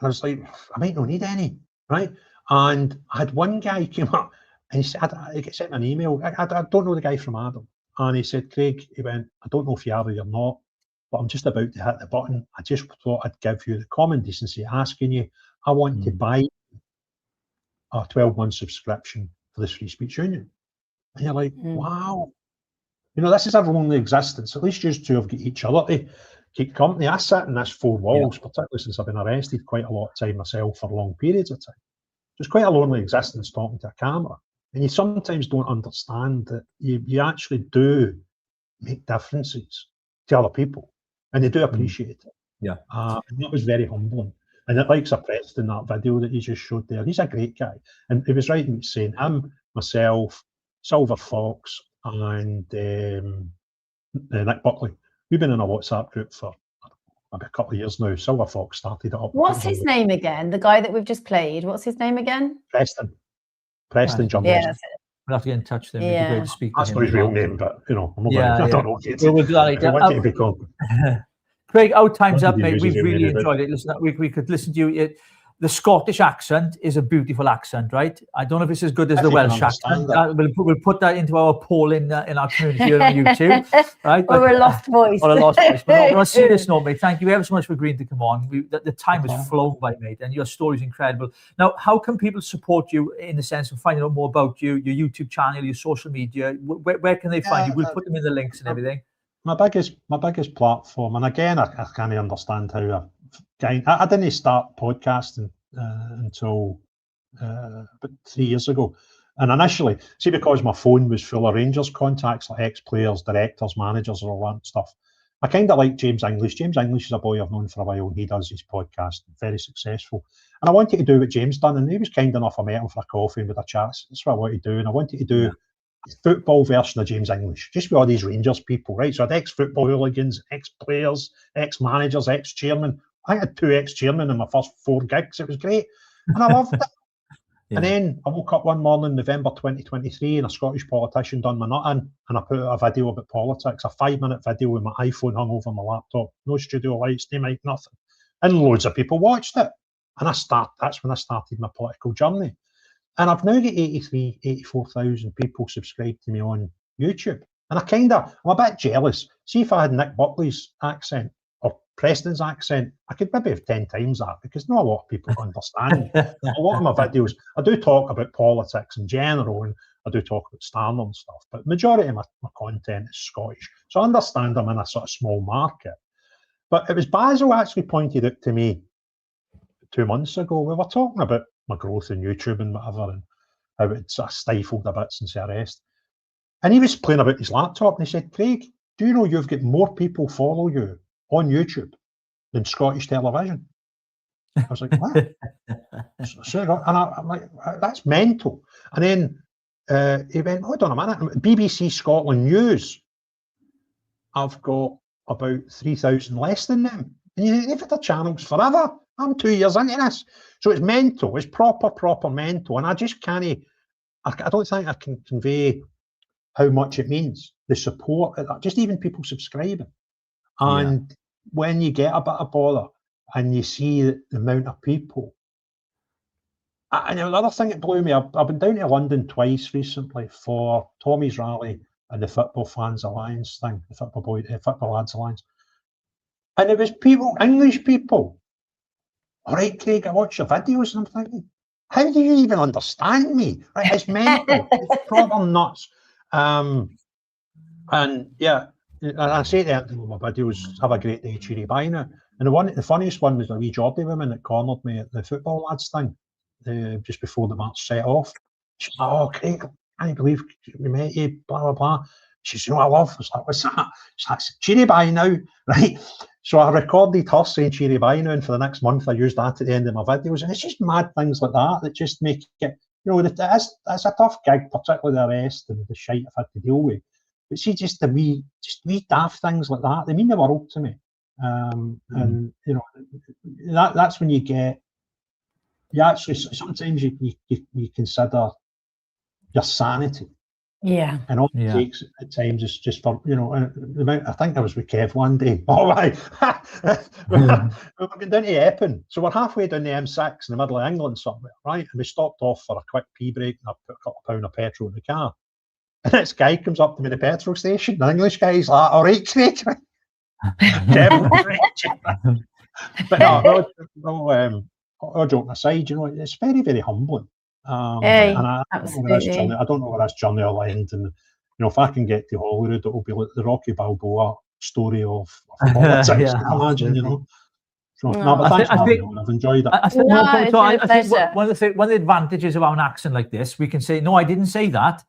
I was like, I might not need any, right? And I had one guy came up and he said, he sent me an email. I don't know the guy from Adam. And he said, Craig, he went, I don't know if you are or you're not, but I'm just about to hit the button. I just thought I'd give you the common decency asking you, I want to buy a 12-month subscription for this Free Speech Union. And you're like, wow. You know, this is a lonely existence. At least you two have got each other to keep company. I sit in this four walls, particularly since I've been arrested quite a lot of time myself for long periods of time. It's quite a lonely existence talking to a camera. And you sometimes don't understand that you actually do make differences to other people. And they do appreciate it. Yeah. And that was very humbling. And it likes a Preston, that video that he just showed there. He's a great guy. And he was right in saying him, myself, Silver Fox, and Nick Buckley. We've been in a WhatsApp group for maybe a couple of years now. Silver Fox started it up. What's his name again? The guy that we've just played. What's his name again? Preston Johnson. Yeah, that's it. We'll have to get in touch with him. It'd be great to speak That's to him. not his real name, but you know, I'm not I don't know. We'll do that. Craig, our time's up, mate. We've really enjoyed it. Listen, we could listen to you. The Scottish accent is a beautiful accent, right? I don't know if it's as good as the Welsh accent. We'll put that into our poll in our community here on YouTube, right? Or a lost voice. Or a lost voice. But on a serious note, mate, thank you ever so much for agreeing to come on. The time has flown by, mate, and your story is incredible. Now, how can people support you in the sense of finding out more about you, your YouTube channel, your social media? Where can they find you? We'll put them in the links and everything. my biggest platform, and again, I can't understand how I didn't start podcasting until about 3 years ago. And initially, see, because my phone was full of Rangers contacts, like ex-players, directors, managers, and all that stuff, I kind of like James English. James English is a boy I've known for a while, and he does his podcast, very successful. And I wanted to do what James done, and he was kind enough. I met him for a coffee and with a chat. That's what I wanted to do, and I wanted to do a football version of James English, just with all these Rangers people, right? So I had ex-football hooligans, ex-players, ex-managers, ex-chairmen. I had 2 ex-chairmen in my first 4 gigs. It was great, and I loved it. And then I woke up one morning, November 2023, and a Scottish politician done my nut in, and I put out a video about politics, a 5-minute video with my iPhone hung over my laptop, no studio lights, no mic, nothing. And loads of people watched it. And that's when I started my political journey. And I've now got 84,000 people subscribed to me on YouTube. And I'm a bit jealous. See, if I had Nick Buckley's accent or Preston's accent, I could maybe have 10 times that, because not a lot of people understand. A lot of my videos, I do talk about politics in general, and I do talk about standard and stuff, but the majority of my content is Scottish. So I understand I'm in a sort of small market. But it was Basil actually pointed out to me 2 months ago. We were talking about my growth in YouTube and whatever, and how it sort of stifled a bit since the arrest. And he was playing about his laptop, and he said, "Craig, do you know you've got more people follow you on YouTube than Scottish television?" I was like, "What?" And I'm like, "That's mental." And then he went, "Hold on a minute, BBC Scotland News, I've got about 3,000 less than them. And they've had their channels forever. I'm 2 years into this." So it's mental. It's proper mental. And I just can't, I don't think I can convey how much it means, the support, just even people subscribing. And when you get a bit of bother and you see the amount of people. And the other thing that blew me, I've been down to London twice recently for Tommy's rally and the Football Fans Alliance thing, the Football Lads Alliance. And it was people, English people. "All right, Craig, I watch your videos," and I'm thinking, how do you even understand me? Right, it's mental. It's proper nuts. And yeah, and I say to them in my videos, "Have a great day, cheery bye now." And the funniest one was a wee Geordie woman that cornered me at the Football Lads thing just before the match set off. She said, "Oh, Craig, I can't believe we met you, blah, blah, blah." She said, "You know what I love?" I was like, "What's that?" She's like, "Cheery bye now," right? So I recorded her saying cheery bye now, and for the next month I used that at the end of my videos. And it's just mad things like that just make it, it's a tough gig, particularly the arrest and the shite I've had to deal with. But see, just wee daft things like that, they mean the world to me. And that's when you actually sometimes you consider your sanity. Yeah. And all it takes at times is just for, I think I was with Kev one day. Oh, right. We've been down to Epping. So we're halfway down the M6 in the middle of England somewhere, right? And we stopped off for a quick pee break, and I put a couple of pounds of petrol in the car. And this guy comes up to me at the petrol station, the English guy, he's like, "All right, Craig." But all joking aside, it's very, very humbling. And I don't know where this journey will end. And if I can get to Holyrood, it will be like the Rocky Balboa story of politics. I imagine, So, but thanks for having me. I've enjoyed it. I think one of the advantages of an accent like this, we can say, "No, I didn't say that.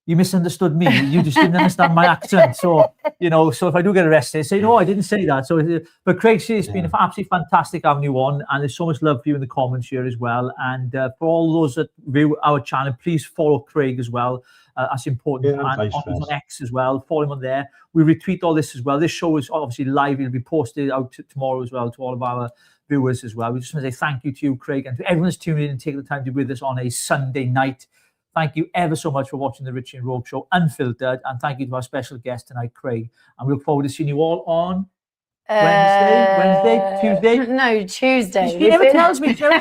You misunderstood me. You just didn't understand my accent." So, so if I do get arrested, say, "No, I didn't say that." So, but Craig, it's been absolutely fantastic having you on, and there's so much love for you in the comments here as well. And for all those that view our channel, please follow Craig as well. That's important. And on X as well. Follow him on there. We retweet all this as well. This show is obviously live. It'll be posted out tomorrow as well to all of our viewers as well. We just want to say thank you to you, Craig, and to everyone that's tuning in and taking the time to be with us on a Sunday night. Thank you ever so much for watching the Richie Rouge Show Unfiltered, and thank you to our special guest tonight, Craig. And we look forward to seeing you all on Wednesday, Tuesday. No, Tuesday. He never tells me. We're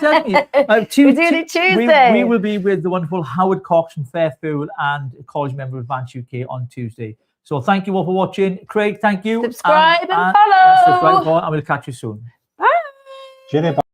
doing it Tuesday. We will be with the wonderful Howard Cox from Fairfield and a college member of Advance UK on Tuesday. So thank you all for watching. Craig, thank you. Subscribe and follow. Subscribe, and we'll catch you soon. Bye. Cheerio.